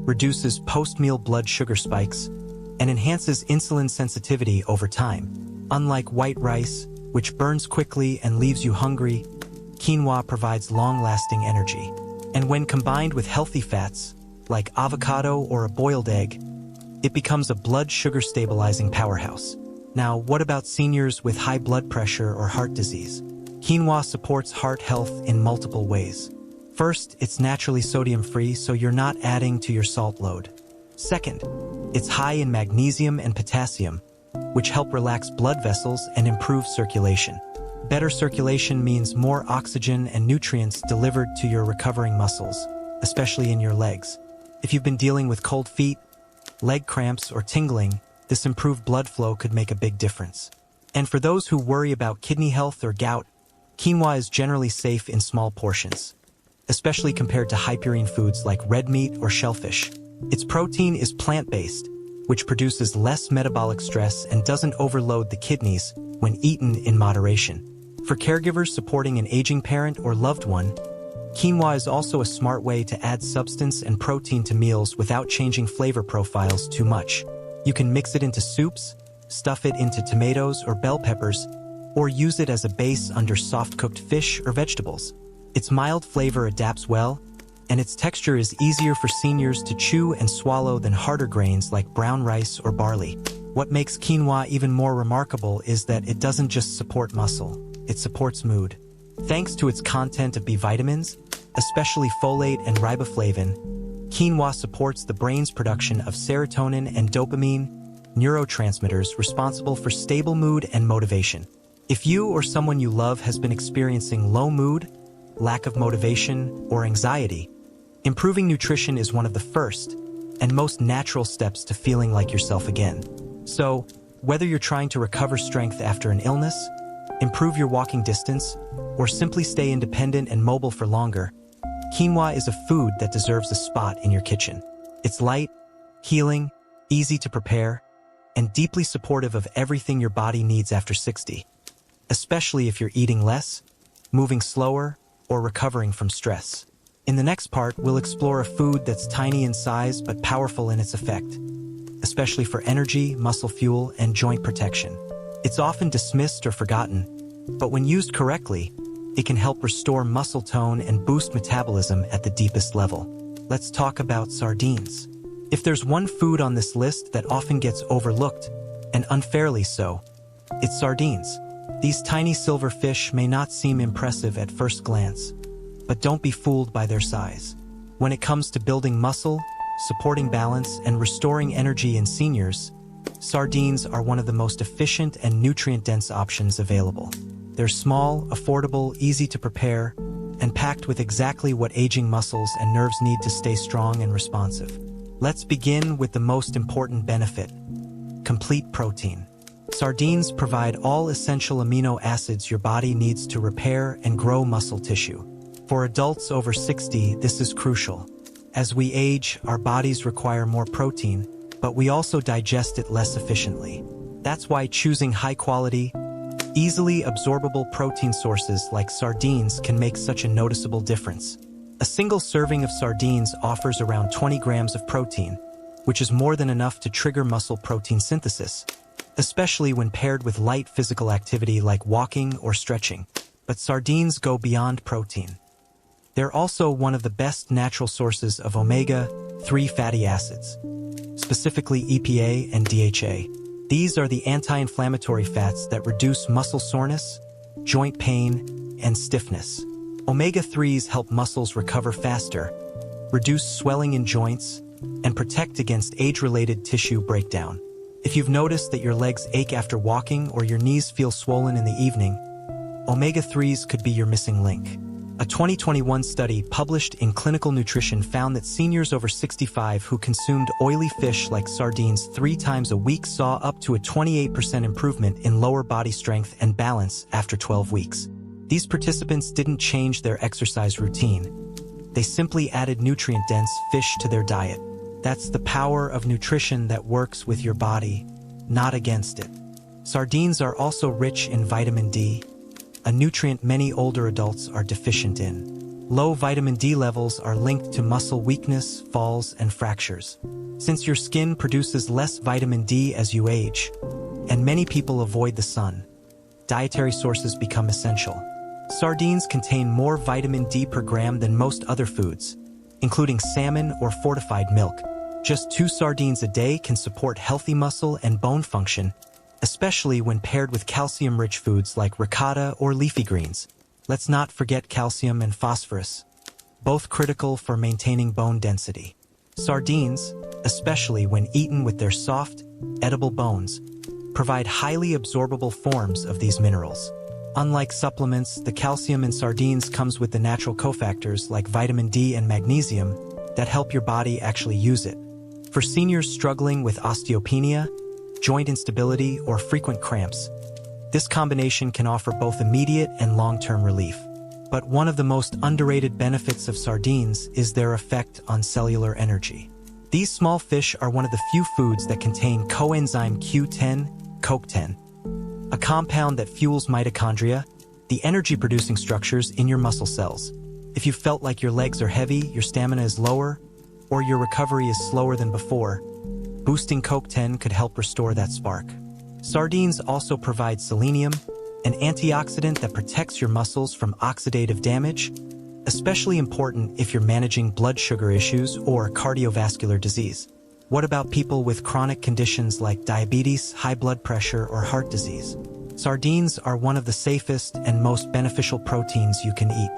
reduces post-meal blood sugar spikes, and enhances insulin sensitivity over time. Unlike white rice, which burns quickly and leaves you hungry, quinoa provides long-lasting energy. And when combined with healthy fats, like avocado or a boiled egg, it becomes a blood sugar stabilizing powerhouse. Now, what about seniors with high blood pressure or heart disease? Quinoa supports heart health in multiple ways. First, it's naturally sodium-free, so you're not adding to your salt load. Second, it's high in magnesium and potassium, which help relax blood vessels and improve circulation. Better circulation means more oxygen and nutrients delivered to your recovering muscles, especially in your legs. If you've been dealing with cold feet, leg cramps, or tingling, this improved blood flow could make a big difference. And for those who worry about kidney health or gout, quinoa is generally safe in small portions, especially compared to high-purine foods like red meat or shellfish. Its protein is plant-based, which produces less metabolic stress and doesn't overload the kidneys when eaten in moderation. For caregivers supporting an aging parent or loved one, quinoa is also a smart way to add substance and protein to meals without changing flavor profiles too much. You can mix it into soups, stuff it into tomatoes or bell peppers, or use it as a base under soft-cooked fish or vegetables. Its mild flavor adapts well, and its texture is easier for seniors to chew and swallow than harder grains like brown rice or barley. What makes quinoa even more remarkable is that it doesn't just support muscle, it supports mood. Thanks to its content of B vitamins, especially folate and riboflavin, quinoa supports the brain's production of serotonin and dopamine, neurotransmitters responsible for stable mood and motivation. If you or someone you love has been experiencing low mood, lack of motivation, or anxiety, improving nutrition is one of the first and most natural steps to feeling like yourself again. So, whether you're trying to recover strength after an illness, improve your walking distance, or simply stay independent and mobile for longer, quinoa is a food that deserves a spot in your kitchen. It's light, healing, easy to prepare, and deeply supportive of everything your body needs after 60, especially if you're eating less, moving slower, or recovering from stress. In the next part, we'll explore a food that's tiny in size but powerful in its effect, especially for energy, muscle fuel, and joint protection. It's often dismissed or forgotten, but when used correctly, it can help restore muscle tone and boost metabolism at the deepest level. Let's talk about sardines. If there's one food on this list that often gets overlooked, and unfairly so, it's sardines. These tiny silver fish may not seem impressive at first glance, but don't be fooled by their size. When it comes to building muscle, supporting balance, and restoring energy in seniors, sardines are one of the most efficient and nutrient-dense options available. They're small, affordable, easy to prepare, and packed with exactly what aging muscles and nerves need to stay strong and responsive. Let's begin with the most important benefit: complete protein. Sardines provide all essential amino acids your body needs to repair and grow muscle tissue. For adults over 60, this is crucial. As we age, our bodies require more protein, but we also digest it less efficiently. That's why choosing high-quality, easily absorbable protein sources like sardines can make such a noticeable difference. A single serving of sardines offers around 20 grams of protein, which is more than enough to trigger muscle protein synthesis, especially when paired with light physical activity like walking or stretching. But sardines go beyond protein. They're also one of the best natural sources of omega-3 fatty acids, specifically EPA and DHA. These are the anti-inflammatory fats that reduce muscle soreness, joint pain, and stiffness. Omega-3s help muscles recover faster, reduce swelling in joints, and protect against age-related tissue breakdown. If you've noticed that your legs ache after walking or your knees feel swollen in the evening, omega-3s could be your missing link. A 2021 study published in Clinical Nutrition found that seniors over 65 who consumed oily fish like sardines 3 times a week saw up to a 28% improvement in lower body strength and balance after 12 weeks. These participants didn't change their exercise routine. They simply added nutrient-dense fish to their diet. That's the power of nutrition that works with your body, not against it. Sardines are also rich in vitamin D, a nutrient many older adults are deficient in. Low vitamin D levels are linked to muscle weakness, falls, and fractures. Since your skin produces less vitamin D as you age, and many people avoid the sun, dietary sources become essential. Sardines contain more vitamin D per gram than most other foods, including salmon or fortified milk. Just 2 sardines a day can support healthy muscle and bone function, especially when paired with calcium-rich foods like ricotta or leafy greens. Let's not forget calcium and phosphorus, both critical for maintaining bone density. Sardines, especially when eaten with their soft, edible bones, provide highly absorbable forms of these minerals. Unlike supplements, the calcium in sardines comes with the natural cofactors like vitamin D and magnesium that help your body actually use it. For seniors struggling with osteopenia, joint instability, or frequent cramps, this combination can offer both immediate and long-term relief. But one of the most underrated benefits of sardines is their effect on cellular energy. These small fish are one of the few foods that contain coenzyme Q10, CoQ10, a compound that fuels mitochondria, the energy-producing structures in your muscle cells. If you felt like your legs are heavy, your stamina is lower, or your recovery is slower than before, boosting CoQ10 could help restore that spark. Sardines also provide selenium, an antioxidant that protects your muscles from oxidative damage, especially important if you're managing blood sugar issues or cardiovascular disease. What about people with chronic conditions like diabetes, high blood pressure, or heart disease? Sardines are one of the safest and most beneficial proteins you can eat.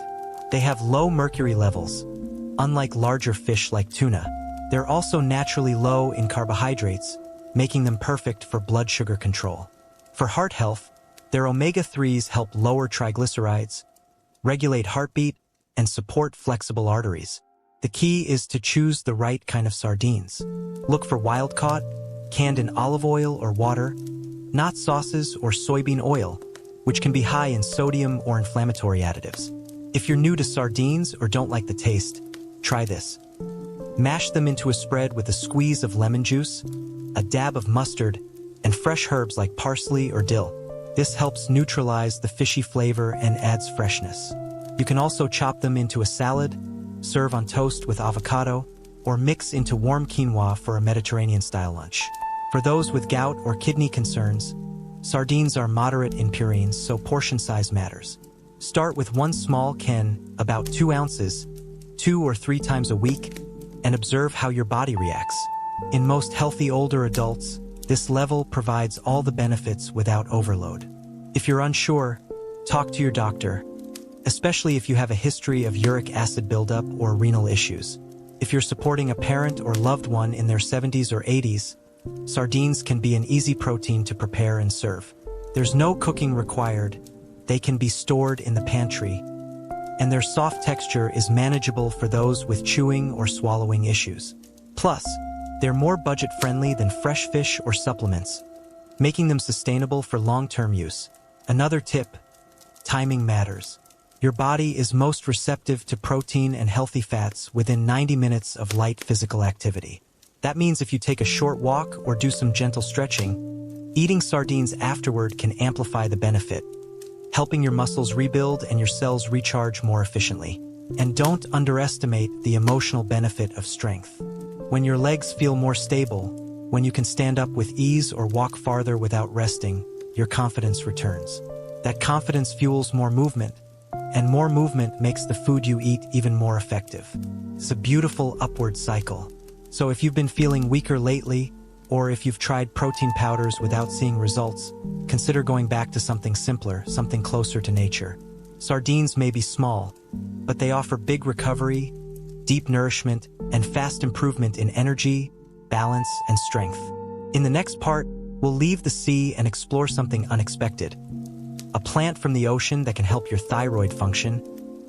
They have low mercury levels. Unlike larger fish like tuna, they're also naturally low in carbohydrates, making them perfect for blood sugar control. For heart health, their omega-3s help lower triglycerides, regulate heartbeat, and support flexible arteries. The key is to choose the right kind of sardines. Look for wild-caught, canned in olive oil or water, not sauces or soybean oil, which can be high in sodium or inflammatory additives. If you're new to sardines or don't like the taste, try this. Mash them into a spread with a squeeze of lemon juice, a dab of mustard, and fresh herbs like parsley or dill. This helps neutralize the fishy flavor and adds freshness. You can also chop them into a salad, serve on toast with avocado, or mix into warm quinoa for a Mediterranean-style lunch. For those with gout or kidney concerns, sardines are moderate in purines, so portion size matters. Start with one small can, about 2 ounces, 2 or 3 times a week, and observe how your body reacts. In most healthy older adults, this level provides all the benefits without overload. If you're unsure, talk to your doctor, especially if you have a history of uric acid buildup or renal issues. If you're supporting a parent or loved one in their 70s or 80s, sardines can be an easy protein to prepare and serve. There's no cooking required. They can be stored in the pantry, and their soft texture is manageable for those with chewing or swallowing issues. Plus, they're more budget-friendly than fresh fish or supplements, making them sustainable for long-term use. Another tip: timing matters. Your body is most receptive to protein and healthy fats within 90 minutes of light physical activity. That means if you take a short walk or do some gentle stretching, eating sardines afterward can amplify the benefit, helping your muscles rebuild and your cells recharge more efficiently. And don't underestimate the emotional benefit of strength. When your legs feel more stable, when you can stand up with ease or walk farther without resting, your confidence returns. That confidence fuels more movement, and more movement makes the food you eat even more effective. It's a beautiful upward cycle. So if you've been feeling weaker lately, or if you've tried protein powders without seeing results, consider going back to something simpler, something closer to nature. Sardines may be small, but they offer big recovery, deep nourishment, and fast improvement in energy, balance, and strength. In the next part, we'll leave the sea and explore something unexpected. A plant from the ocean that can help your thyroid function,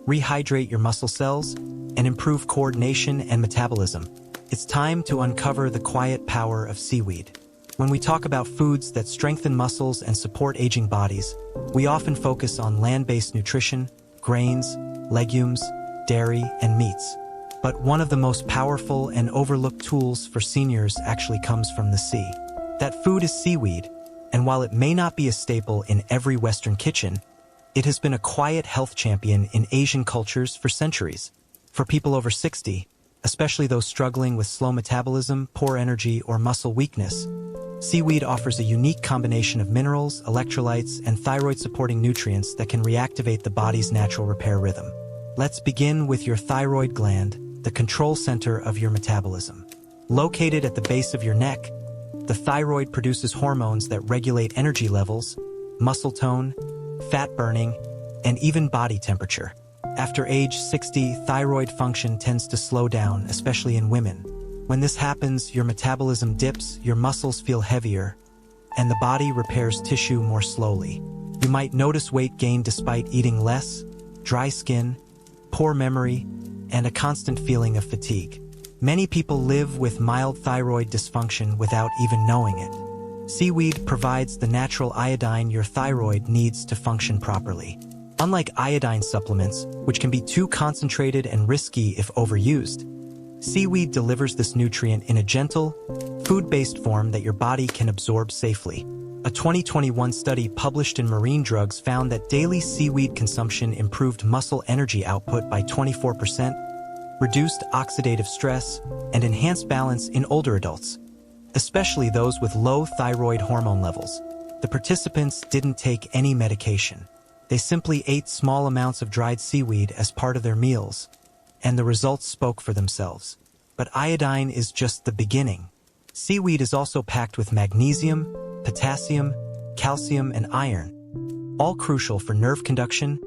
rehydrate your muscle cells, and improve coordination and metabolism. It's time to uncover the quiet power of seaweed. When we talk about foods that strengthen muscles and support aging bodies, we often focus on land-based nutrition, grains, legumes, dairy, and meats. But one of the most powerful and overlooked tools for seniors actually comes from the sea. That food is seaweed, and while it may not be a staple in every Western kitchen, it has been a quiet health champion in Asian cultures for centuries. For people over 60, especially those struggling with slow metabolism, poor energy, or muscle weakness, seaweed offers a unique combination of minerals, electrolytes, and thyroid-supporting nutrients that can reactivate the body's natural repair rhythm. Let's begin with your thyroid gland, the control center of your metabolism. Located at the base of your neck, the thyroid produces hormones that regulate energy levels, muscle tone, fat burning, and even body temperature. After age 60, thyroid function tends to slow down, especially in women. When this happens, your metabolism dips, your muscles feel heavier, and the body repairs tissue more slowly. You might notice weight gain despite eating less, dry skin, poor memory, and a constant feeling of fatigue. Many people live with mild thyroid dysfunction without even knowing it. Seaweed provides the natural iodine your thyroid needs to function properly. Unlike iodine supplements, which can be too concentrated and risky if overused, seaweed delivers this nutrient in a gentle, food-based form that your body can absorb safely. A 2021 study published in Marine Drugs found that daily seaweed consumption improved muscle energy output by 24%, reduced oxidative stress, and enhanced balance in older adults, especially those with low thyroid hormone levels. The participants didn't take any medication. They simply ate small amounts of dried seaweed as part of their meals, and the results spoke for themselves. But iodine is just the beginning. Seaweed is also packed with magnesium, potassium, calcium, and iron, all crucial for nerve conduction,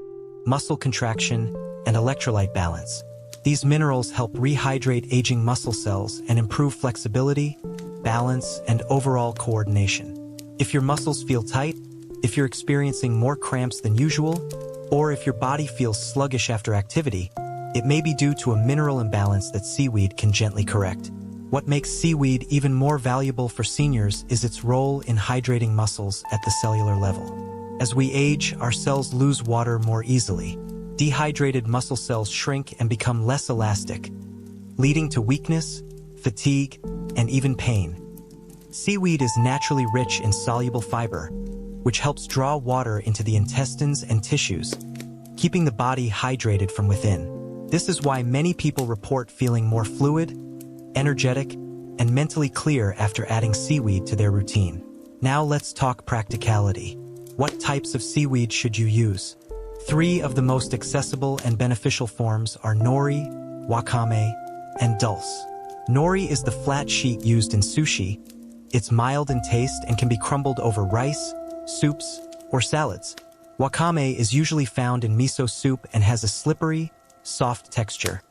muscle contraction, and electrolyte balance. These minerals help rehydrate aging muscle cells and improve flexibility, balance, and overall coordination. If your muscles feel tight, if you're experiencing more cramps than usual, or if your body feels sluggish after activity, it may be due to a mineral imbalance that seaweed can gently correct. What makes seaweed even more valuable for seniors is its role in hydrating muscles at the cellular level. As we age, our cells lose water more easily. Dehydrated muscle cells shrink and become less elastic, leading to weakness, fatigue, and even pain. Seaweed is naturally rich in soluble fiber, which helps draw water into the intestines and tissues, keeping the body hydrated from within. This is why many people report feeling more fluid, energetic, and mentally clear after adding seaweed to their routine. Now let's talk practicality. What types of seaweed should you use? 3 of the most accessible and beneficial forms are nori, wakame, and dulse. Nori is the flat sheet used in sushi. It's mild in taste and can be crumbled over rice, soups, or salads. Wakame is usually found in miso soup and has a slippery, soft texture,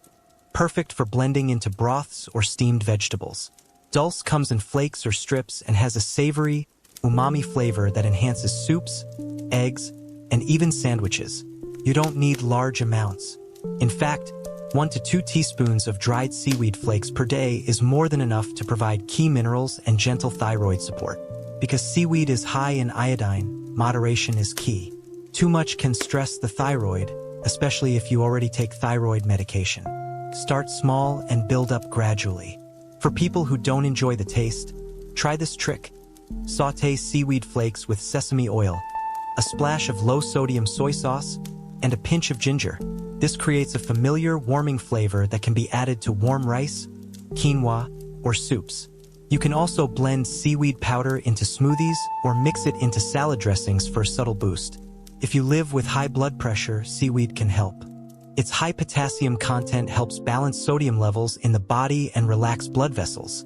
perfect for blending into broths or steamed vegetables. Dulse comes in flakes or strips and has a savory, umami flavor that enhances soups, eggs, and even sandwiches. You don't need large amounts. In fact, 1 to 2 teaspoons of dried seaweed flakes per day is more than enough to provide key minerals and gentle thyroid support. Because seaweed is high in iodine, moderation is key. Too much can stress the thyroid, especially if you already take thyroid medication. Start small and build up gradually. For people who don't enjoy the taste, try this trick. Sauté seaweed flakes with sesame oil, a splash of low-sodium soy sauce, and a pinch of ginger. This creates a familiar, warming flavor that can be added to warm rice, quinoa, or soups. You can also blend seaweed powder into smoothies or mix it into salad dressings for a subtle boost. If you live with high blood pressure, seaweed can help. Its high potassium content helps balance sodium levels in the body and relax blood vessels,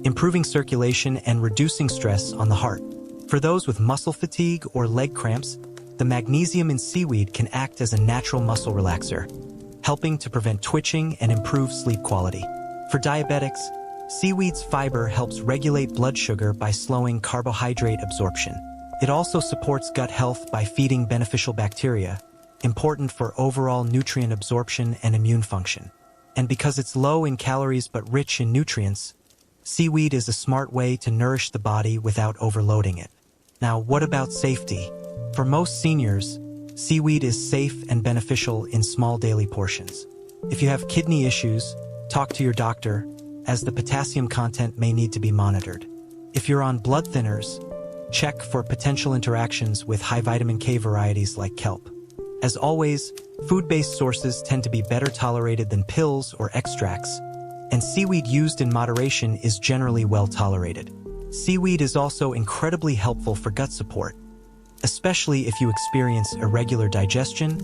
improving circulation and reducing stress on the heart. For those with muscle fatigue or leg cramps, the magnesium in seaweed can act as a natural muscle relaxer, helping to prevent twitching and improve sleep quality. For diabetics, seaweed's fiber helps regulate blood sugar by slowing carbohydrate absorption. It also supports gut health by feeding beneficial bacteria, important for overall nutrient absorption and immune function. And because it's low in calories but rich in nutrients, seaweed is a smart way to nourish the body without overloading it. Now, what about safety? For most seniors, seaweed is safe and beneficial in small daily portions. If you have kidney issues, talk to your doctor, as the potassium content may need to be monitored. If you're on blood thinners, check for potential interactions with high vitamin K varieties like kelp. As always, food-based sources tend to be better tolerated than pills or extracts, and seaweed used in moderation is generally well tolerated. Seaweed is also incredibly helpful for gut support, especially if you experience irregular digestion,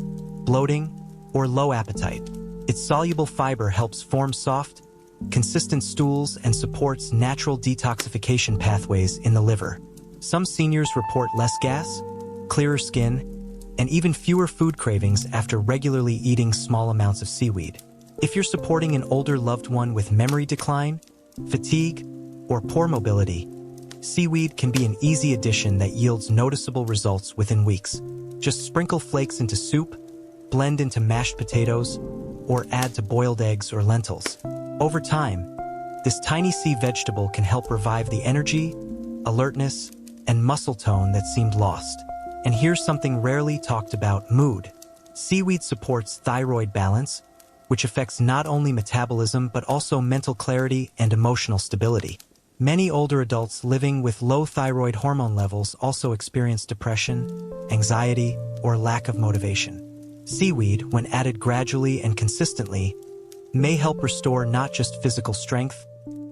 bloating, or low appetite. Its soluble fiber helps form soft, consistent stools and supports natural detoxification pathways in the liver. Some seniors report less gas, clearer skin, and even fewer food cravings after regularly eating small amounts of seaweed. If you're supporting an older loved one with memory decline, fatigue, or poor mobility, seaweed can be an easy addition that yields noticeable results within weeks. Just sprinkle flakes into soup, blend into mashed potatoes, or add to boiled eggs or lentils. Over time, this tiny sea vegetable can help revive the energy, alertness, and muscle tone that seemed lost. And here's something rarely talked about: mood. Seaweed supports thyroid balance, which affects not only metabolism but also mental clarity and emotional stability. Many older adults living with low thyroid hormone levels also experience depression, anxiety, or lack of motivation. Seaweed, when added gradually and consistently, may help restore not just physical strength,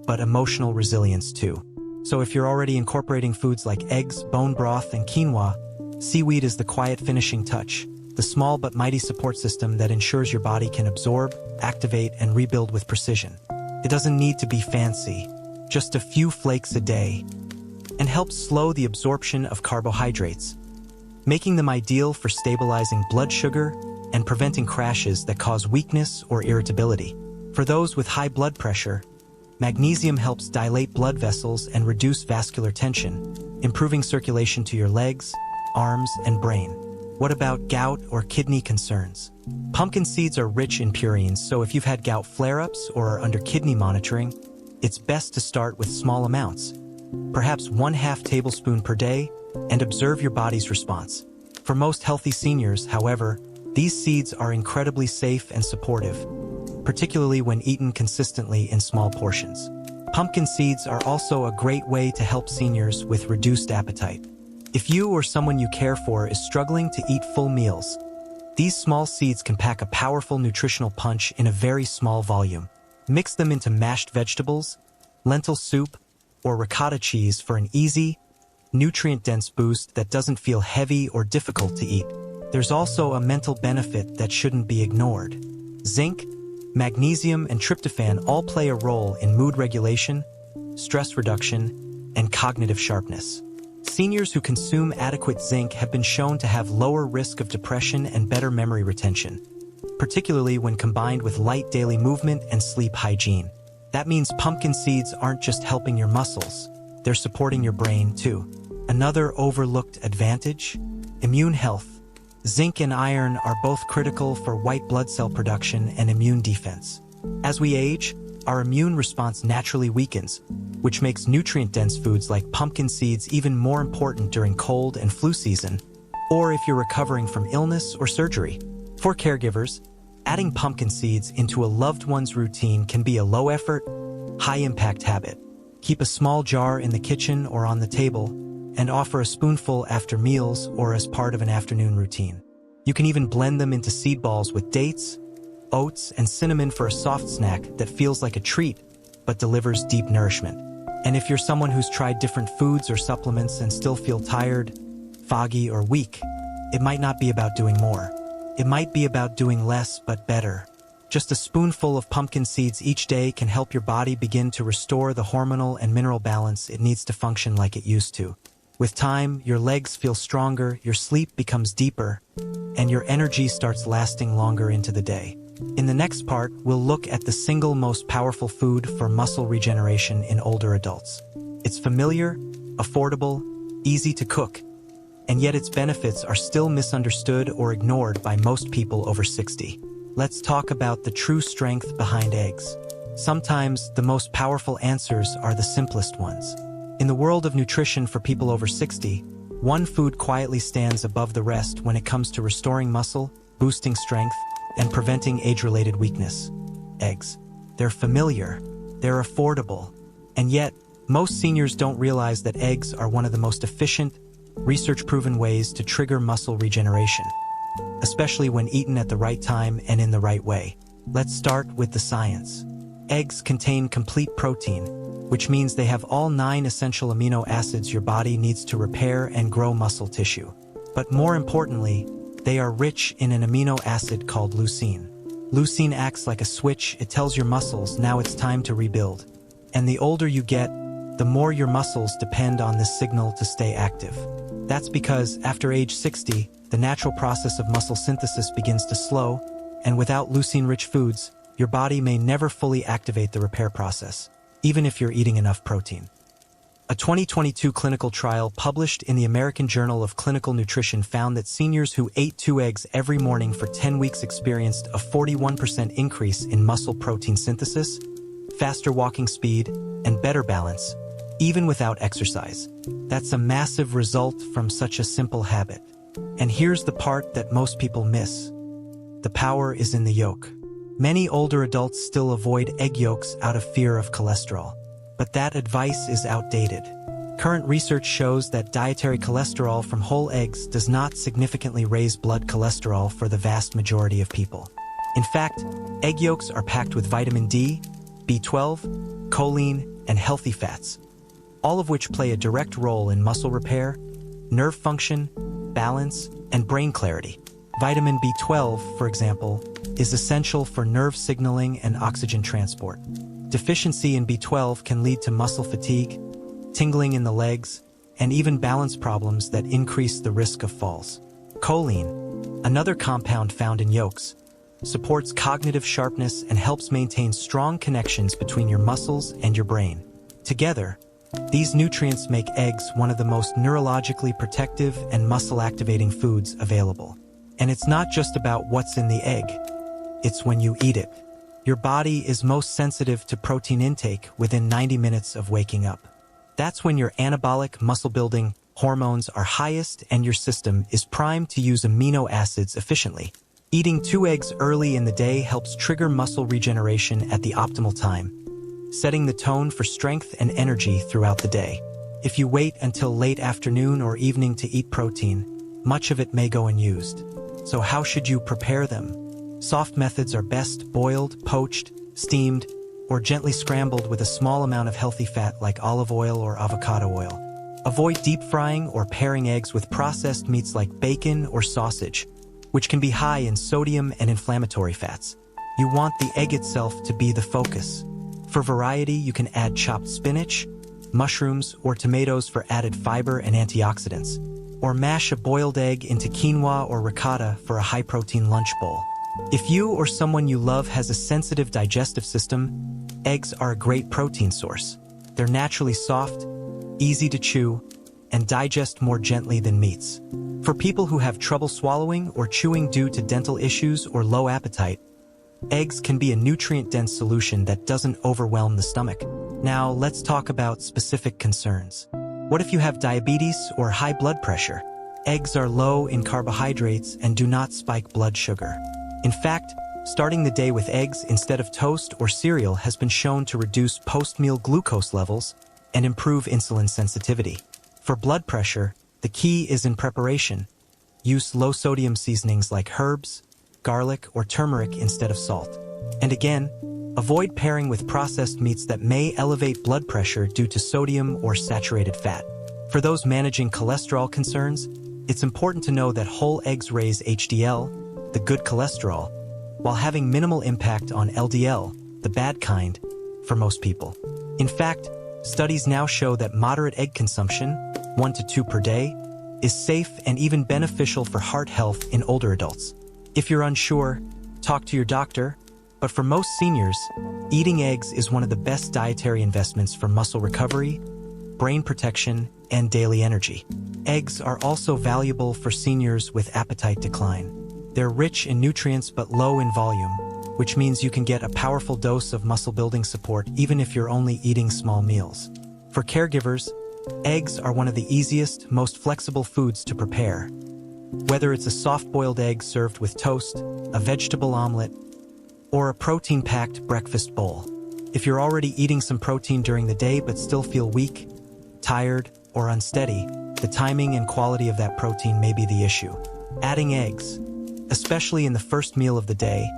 but emotional resilience too. So if you're already incorporating foods like eggs, bone broth, and quinoa, seaweed is the quiet finishing touch, the small but mighty support system that ensures your body can absorb, activate, and rebuild with precision. It doesn't need to be fancy, just a few flakes a day, and helps slow the absorption of carbohydrates, making them ideal for stabilizing blood sugar and preventing crashes that cause weakness or irritability. For those with high blood pressure, magnesium helps dilate blood vessels and reduce vascular tension, improving circulation to your legs, arms, and brain. What about gout or kidney concerns? Pumpkin seeds are rich in purines, so if you've had gout flare-ups or are under kidney monitoring, it's best to start with small amounts, perhaps 1/2 tablespoon per day, and observe your body's response. For most healthy seniors, however, these seeds are incredibly safe and supportive, particularly when eaten consistently in small portions. Pumpkin seeds are also a great way to help seniors with reduced appetite. If you or someone you care for is struggling to eat full meals, these small seeds can pack a powerful nutritional punch in a very small volume. Mix them into mashed vegetables, lentil soup, or ricotta cheese for an easy, nutrient-dense boost that doesn't feel heavy or difficult to eat. There's also a mental benefit that shouldn't be ignored. Zinc, magnesium, and tryptophan all play a role in mood regulation, stress reduction, and cognitive sharpness. Seniors who consume adequate zinc have been shown to have lower risk of depression and better memory retention, particularly when combined with light daily movement and sleep hygiene. That means pumpkin seeds aren't just helping your muscles, they're supporting your brain too. Another overlooked advantage? Immune health. Zinc and iron are both critical for white blood cell production and immune defense. As we age, our immune response naturally weakens, which makes nutrient-dense foods like pumpkin seeds even more important during cold and flu season, or if you're recovering from illness or surgery. For caregivers, adding pumpkin seeds into a loved one's routine can be a low-effort, high-impact habit. Keep a small jar in the kitchen or on the table, and offer a spoonful after meals or as part of an afternoon routine. You can even blend them into seed balls with dates, oats, and cinnamon for a soft snack that feels like a treat, but delivers deep nourishment. And if you're someone who's tried different foods or supplements and still feel tired, foggy, or weak, it might not be about doing more. It might be about doing less but better. Just a spoonful of pumpkin seeds each day can help your body begin to restore the hormonal and mineral balance it needs to function like it used to. With time, your legs feel stronger, your sleep becomes deeper, and your energy starts lasting longer into the day. In the next part, we'll look at the single most powerful food for muscle regeneration in older adults. It's familiar, affordable, easy to cook, and yet its benefits are still misunderstood or ignored by most people over 60. Let's talk about the true strength behind eggs. Sometimes the most powerful answers are the simplest ones. In the world of nutrition for people over 60, one food quietly stands above the rest when it comes to restoring muscle, boosting strength, and preventing age-related weakness. Eggs. They're familiar, they're affordable, and yet, most seniors don't realize that eggs are one of the most efficient, research-proven ways to trigger muscle regeneration, especially when eaten at the right time and in the right way. Let's start with the science. Eggs contain complete protein, which means they have all 9 essential amino acids your body needs to repair and grow muscle tissue. But more importantly, they are rich in an amino acid called leucine. Leucine acts like a switch. It tells your muscles now it's time to rebuild. And the older you get, the more your muscles depend on this signal to stay active. That's because after age 60, the natural process of muscle synthesis begins to slow, and without leucine-rich foods, your body may never fully activate the repair process, even if you're eating enough protein. A 2022 clinical trial published in the American Journal of Clinical Nutrition found that seniors who ate 2 eggs every morning for 10 weeks experienced a 41% increase in muscle protein synthesis, faster walking speed, and better balance, even without exercise. That's a massive result from such a simple habit. And here's the part that most people miss. The power is in the yolk. Many older adults still avoid egg yolks out of fear of cholesterol, but that advice is outdated. Current research shows that dietary cholesterol from whole eggs does not significantly raise blood cholesterol for the vast majority of people. In fact, egg yolks are packed with vitamin D, B12, choline, and healthy fats, all of which play a direct role in muscle repair, nerve function, balance, and brain clarity. Vitamin B12, for example, is essential for nerve signaling and oxygen transport. Deficiency in B12 can lead to muscle fatigue, tingling in the legs, and even balance problems that increase the risk of falls. Choline, another compound found in yolks, supports cognitive sharpness and helps maintain strong connections between your muscles and your brain. Together, these nutrients make eggs one of the most neurologically protective and muscle-activating foods available. And it's not just about what's in the egg, it's when you eat it. Your body is most sensitive to protein intake within 90 minutes of waking up. That's when your anabolic muscle-building hormones are highest and your system is primed to use amino acids efficiently. Eating 2 eggs early in the day helps trigger muscle regeneration at the optimal time, setting the tone for strength and energy throughout the day. If you wait until late afternoon or evening to eat protein, much of it may go unused. So how should you prepare them? Soft methods are best boiled, poached, steamed, or gently scrambled with a small amount of healthy fat like olive oil or avocado oil. Avoid deep frying or pairing eggs with processed meats like bacon or sausage, which can be high in sodium and inflammatory fats. You want the egg itself to be the focus. For variety, you can add chopped spinach, mushrooms, or tomatoes for added fiber and antioxidants, or mash a boiled egg into quinoa or ricotta for a high-protein lunch bowl. If you or someone you love has a sensitive digestive system, eggs are a great protein source. They're naturally soft, easy to chew, and digest more gently than meats. For people who have trouble swallowing or chewing due to dental issues or low appetite, eggs can be a nutrient-dense solution that doesn't overwhelm the stomach. Now, let's talk about specific concerns. What if you have diabetes or high blood pressure? Eggs are low in carbohydrates and do not spike blood sugar. In fact, starting the day with eggs instead of toast or cereal has been shown to reduce post-meal glucose levels and improve insulin sensitivity. For blood pressure, the key is in preparation. Use low-sodium seasonings like herbs, garlic, or turmeric instead of salt. And again, avoid pairing with processed meats that may elevate blood pressure due to sodium or saturated fat. For those managing cholesterol concerns, it's important to know that whole eggs raise HDL, the good cholesterol, while having minimal impact on LDL, the bad kind, for most people. In fact, studies now show that moderate egg consumption, 1 to 2 per day, is safe and even beneficial for heart health in older adults. If you're unsure, talk to your doctor, but for most seniors, eating eggs is one of the best dietary investments for muscle recovery, brain protection, and daily energy. Eggs are also valuable for seniors with appetite decline. They're rich in nutrients but low in volume, which means you can get a powerful dose of muscle-building support even if you're only eating small meals. For caregivers, eggs are one of the easiest, most flexible foods to prepare. Whether it's a soft-boiled egg served with toast, a vegetable omelet, or a protein-packed breakfast bowl. If you're already eating some protein during the day but still feel weak, tired, or unsteady, the timing and quality of that protein may be the issue. Adding eggs, especially in the first meal of the day,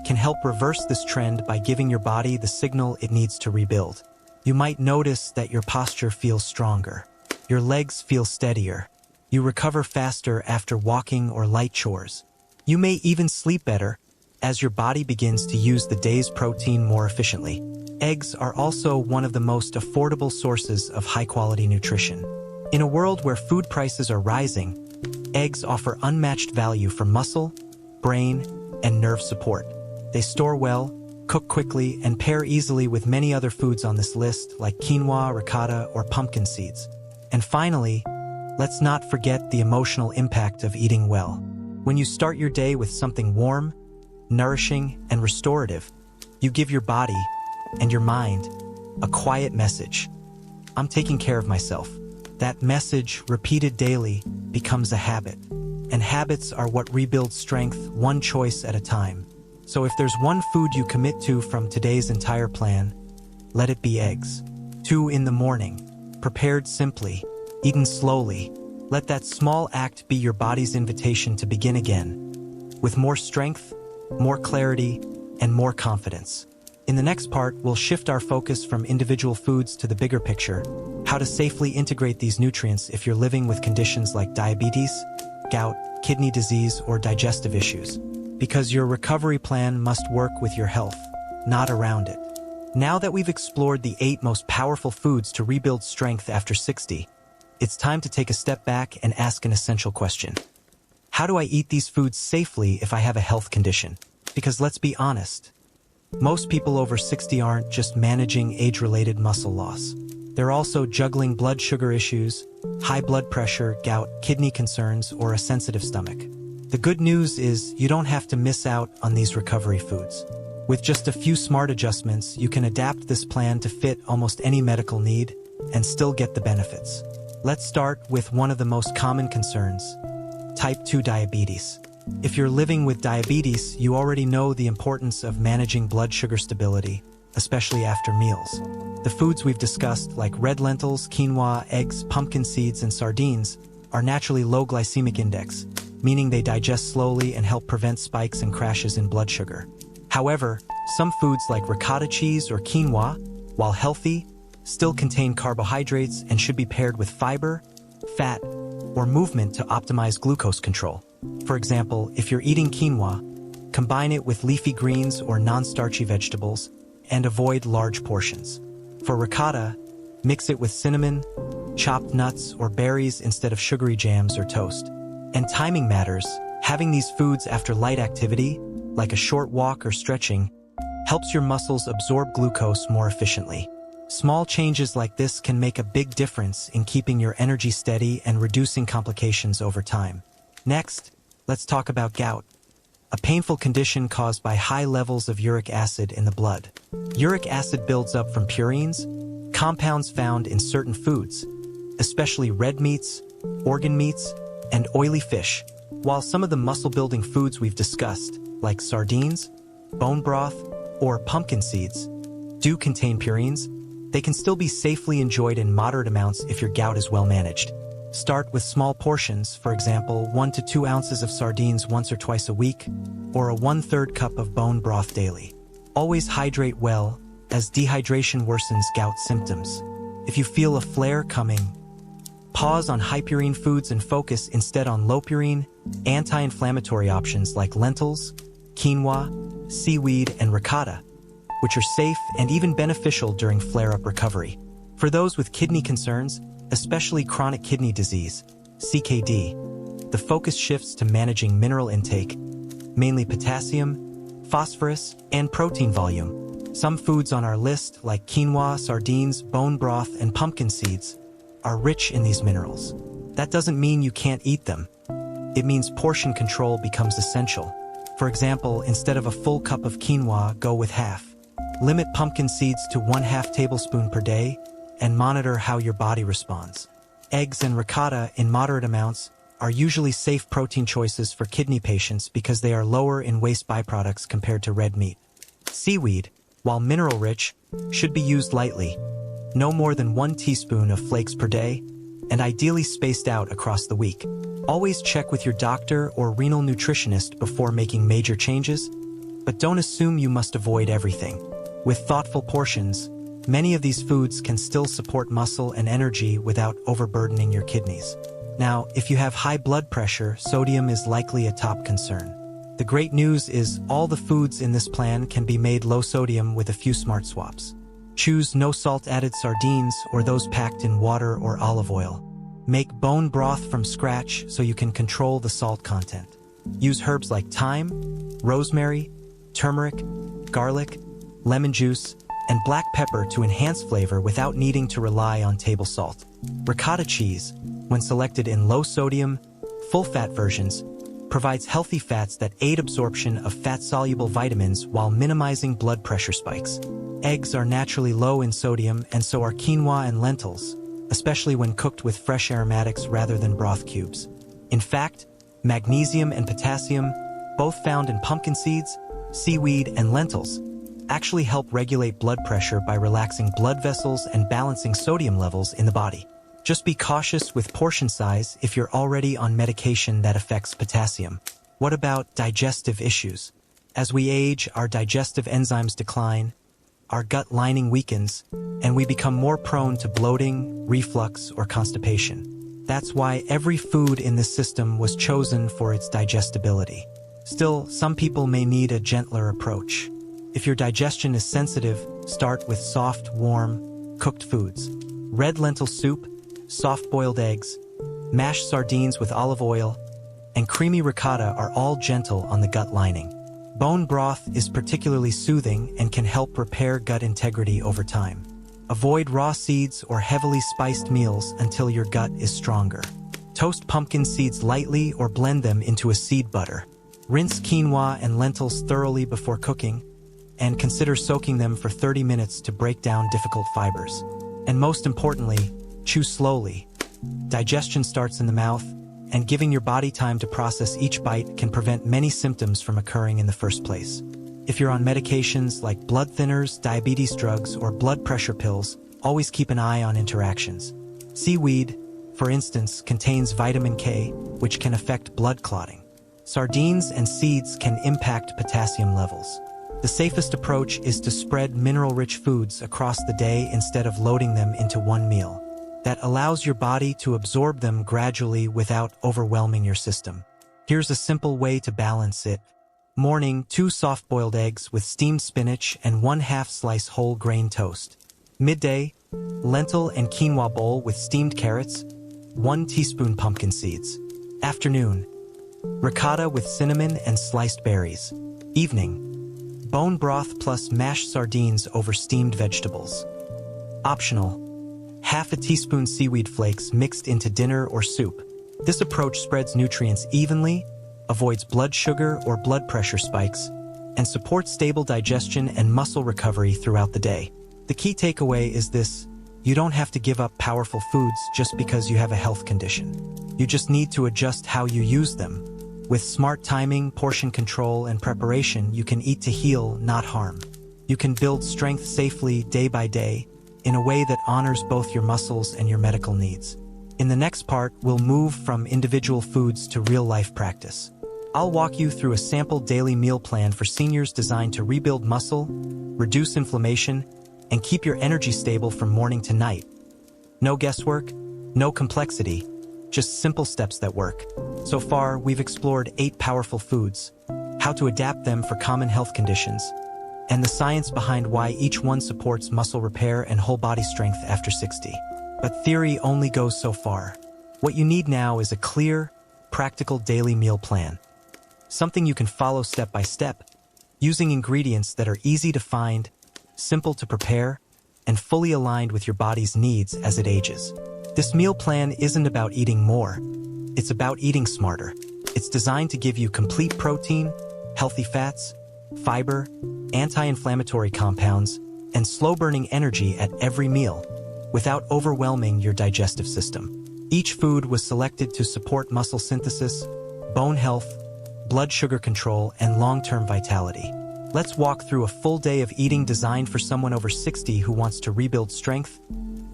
can help reverse this trend by giving your body the signal it needs to rebuild. You might notice that your posture feels stronger. Your legs feel steadier. You recover faster after walking or light chores. You may even sleep better as your body begins to use the day's protein more efficiently. Eggs are also one of the most affordable sources of high-quality nutrition. In a world where food prices are rising, eggs offer unmatched value for muscle, brain, and nerve support. They store well, cook quickly, and pair easily with many other foods on this list like quinoa, ricotta, or pumpkin seeds. And finally, let's not forget the emotional impact of eating well. When you start your day with something warm, nourishing, and restorative, you give your body, and your mind a quiet message. I'm taking care of myself. That message, repeated daily, becomes a habit. And habits are what rebuild strength one choice at a time. So if there's one food you commit to from today's entire plan, let it be eggs. 2 in the morning, prepared simply, eaten slowly. Let that small act be your body's invitation to begin again, with more strength, more clarity, and more confidence. In the next part, we'll shift our focus from individual foods to the bigger picture, how to safely integrate these nutrients if you're living with conditions like diabetes, gout, kidney disease, or digestive issues. Because your recovery plan must work with your health, not around it. Now that we've explored the 8 most powerful foods to rebuild strength after 60, it's time to take a step back and ask an essential question. How do I eat these foods safely if I have a health condition? Because let's be honest, most people over 60 aren't just managing age-related muscle loss. They're also juggling blood sugar issues, high blood pressure, gout, kidney concerns, or a sensitive stomach. The good news is you don't have to miss out on these recovery foods. With just a few smart adjustments, you can adapt this plan to fit almost any medical need and still get the benefits. Let's start with one of the most common concerns: type 2 diabetes. If you're living with diabetes, you already know the importance of managing blood sugar stability, especially after meals. The foods we've discussed, like red lentils, quinoa, eggs, pumpkin seeds, and sardines, are naturally low glycemic index, meaning they digest slowly and help prevent spikes and crashes in blood sugar. However, some foods like ricotta cheese or quinoa, while healthy, still contain carbohydrates and should be paired with fiber, fat, or movement to optimize glucose control. For example, if you're eating quinoa, combine it with leafy greens or non-starchy vegetables and avoid large portions. For ricotta, mix it with cinnamon, chopped nuts, or berries instead of sugary jams or toast. And timing matters. Having these foods after light activity, like a short walk or stretching, helps your muscles absorb glucose more efficiently. Small changes like this can make a big difference in keeping your energy steady and reducing complications over time. Next, let's talk about gout, a painful condition caused by high levels of uric acid in the blood. Uric acid builds up from purines, compounds found in certain foods, especially red meats, organ meats, and oily fish. While some of the muscle-building foods we've discussed, like sardines, bone broth, or pumpkin seeds, do contain purines, they can still be safely enjoyed in moderate amounts if your gout is well managed. Start with small portions, for example, 1 to 2 ounces of sardines once or twice a week, or a 1/3 cup of bone broth daily. Always hydrate well, as dehydration worsens gout symptoms. If you feel a flare coming, pause on high purine foods and focus instead on low purine, anti-inflammatory options like lentils, quinoa, seaweed, and ricotta, which are safe and even beneficial during flare-up recovery. For those with kidney concerns, especially chronic kidney disease, CKD, the focus shifts to managing mineral intake, mainly potassium, phosphorus, and protein volume. Some foods on our list, like quinoa, sardines, bone broth, and pumpkin seeds, are rich in these minerals. That doesn't mean you can't eat them. It means portion control becomes essential. For example, instead of a full cup of quinoa, go with half. Limit pumpkin seeds to 1/2 tablespoon per day, and monitor how your body responds. Eggs and ricotta in moderate amounts are usually safe protein choices for kidney patients because they are lower in waste byproducts compared to red meat. Seaweed, while mineral-rich, should be used lightly, no more than 1 teaspoon of flakes per day, and ideally spaced out across the week. Always check with your doctor or renal nutritionist before making major changes, but don't assume you must avoid everything. With thoughtful portions, many of these foods can still support muscle and energy without overburdening your kidneys. Now, if you have high blood pressure, sodium is likely a top concern. The great news is all the foods in this plan can be made low sodium with a few smart swaps. Choose no salt added sardines or those packed in water or olive oil. Make bone broth from scratch so you can control the salt content. Use herbs like thyme, rosemary, turmeric, garlic, lemon juice, and black pepper to enhance flavor without needing to rely on table salt. Ricotta cheese, when selected in low-sodium, full-fat versions, provides healthy fats that aid absorption of fat-soluble vitamins while minimizing blood pressure spikes. Eggs are naturally low in sodium, and so are quinoa and lentils, especially when cooked with fresh aromatics rather than broth cubes. In fact, magnesium and potassium, both found in pumpkin seeds, seaweed, and lentils, actually help regulate blood pressure by relaxing blood vessels and balancing sodium levels in the body. Just be cautious with portion size if you're already on medication that affects potassium. What about digestive issues? As we age, our digestive enzymes decline, our gut lining weakens, and we become more prone to bloating, reflux, or constipation. That's why every food in this system was chosen for its digestibility. Still, some people may need a gentler approach. If your digestion is sensitive, start with soft, warm, cooked foods. Red lentil soup, soft-boiled eggs, mashed sardines with olive oil, and creamy ricotta are all gentle on the gut lining. Bone broth is particularly soothing and can help repair gut integrity over time. Avoid raw seeds or heavily spiced meals until your gut is stronger. Toast pumpkin seeds lightly or blend them into a seed butter. Rinse quinoa and lentils thoroughly before cooking, and consider soaking them for 30 minutes to break down difficult fibers. And most importantly, chew slowly. Digestion starts in the mouth, and giving your body time to process each bite can prevent many symptoms from occurring in the first place. If you're on medications like blood thinners, diabetes drugs, or blood pressure pills, always keep an eye on interactions. Seaweed, for instance, contains vitamin K, which can affect blood clotting. Sardines and seeds can impact potassium levels. The safest approach is to spread mineral-rich foods across the day instead of loading them into one meal. That allows your body to absorb them gradually without overwhelming your system. Here's a simple way to balance it. Morning, 2 soft-boiled eggs with steamed spinach and 1/2 slice whole grain toast. Midday, lentil and quinoa bowl with steamed carrots, 1 teaspoon pumpkin seeds. Afternoon, ricotta with cinnamon and sliced berries. Evening, bone broth plus mashed sardines over steamed vegetables. Optional, 1/2 teaspoon seaweed flakes mixed into dinner or soup. This approach spreads nutrients evenly, avoids blood sugar or blood pressure spikes, and supports stable digestion and muscle recovery throughout the day. The key takeaway is this: you don't have to give up powerful foods just because you have a health condition. You just need to adjust how you use them. With smart timing, portion control, and preparation, you can eat to heal, not harm. You can build strength safely day by day, in a way that honors both your muscles and your medical needs. In the next part, we'll move from individual foods to real-life practice. I'll walk you through a sample daily meal plan for seniors designed to rebuild muscle, reduce inflammation, and keep your energy stable from morning to night. No guesswork, no complexity, just simple steps that work. So far, we've explored 8 powerful foods, how to adapt them for common health conditions, and the science behind why each one supports muscle repair and whole body strength after 60. But theory only goes so far. What you need now is a clear, practical daily meal plan. Something you can follow step by step, using ingredients that are easy to find, simple to prepare, and fully aligned with your body's needs as it ages. This meal plan isn't about eating more, it's about eating smarter. It's designed to give you complete protein, healthy fats, fiber, anti-inflammatory compounds, and slow-burning energy at every meal, without overwhelming your digestive system. Each food was selected to support muscle synthesis, bone health, blood sugar control, and long-term vitality. Let's walk through a full day of eating designed for someone over 60 who wants to rebuild strength,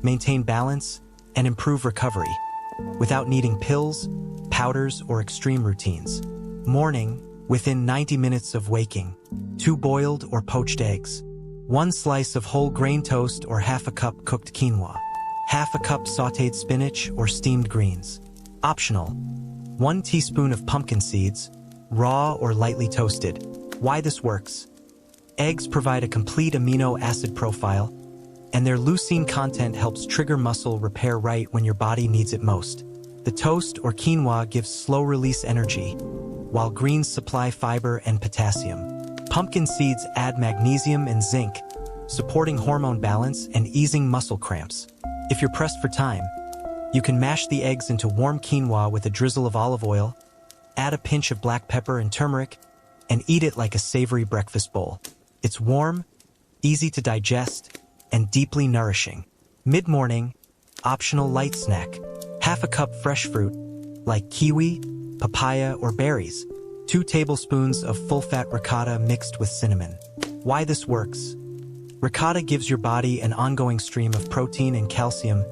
maintain balance, and improve recovery, without needing pills, powders, or extreme routines. Morning, within 90 minutes of waking, 2 boiled or poached eggs, 1 slice of whole grain toast or 1/2 cup cooked quinoa, 1/2 cup sautéed spinach or steamed greens. Optional, 1 teaspoon of pumpkin seeds, raw or lightly toasted. Why this works? Eggs provide a complete amino acid profile, and their leucine content helps trigger muscle repair right when your body needs it most. The toast or quinoa gives slow-release energy, while greens supply fiber and potassium. Pumpkin seeds add magnesium and zinc, supporting hormone balance and easing muscle cramps. If you're pressed for time, you can mash the eggs into warm quinoa with a drizzle of olive oil, add a pinch of black pepper and turmeric, and eat it like a savory breakfast bowl. It's warm, easy to digest, and deeply nourishing. Mid-morning, optional light snack. Half a cup fresh fruit, like kiwi, papaya, or berries. 2 tablespoons of full-fat ricotta mixed with cinnamon. Why this works? Ricotta gives your body an ongoing stream of protein and calcium,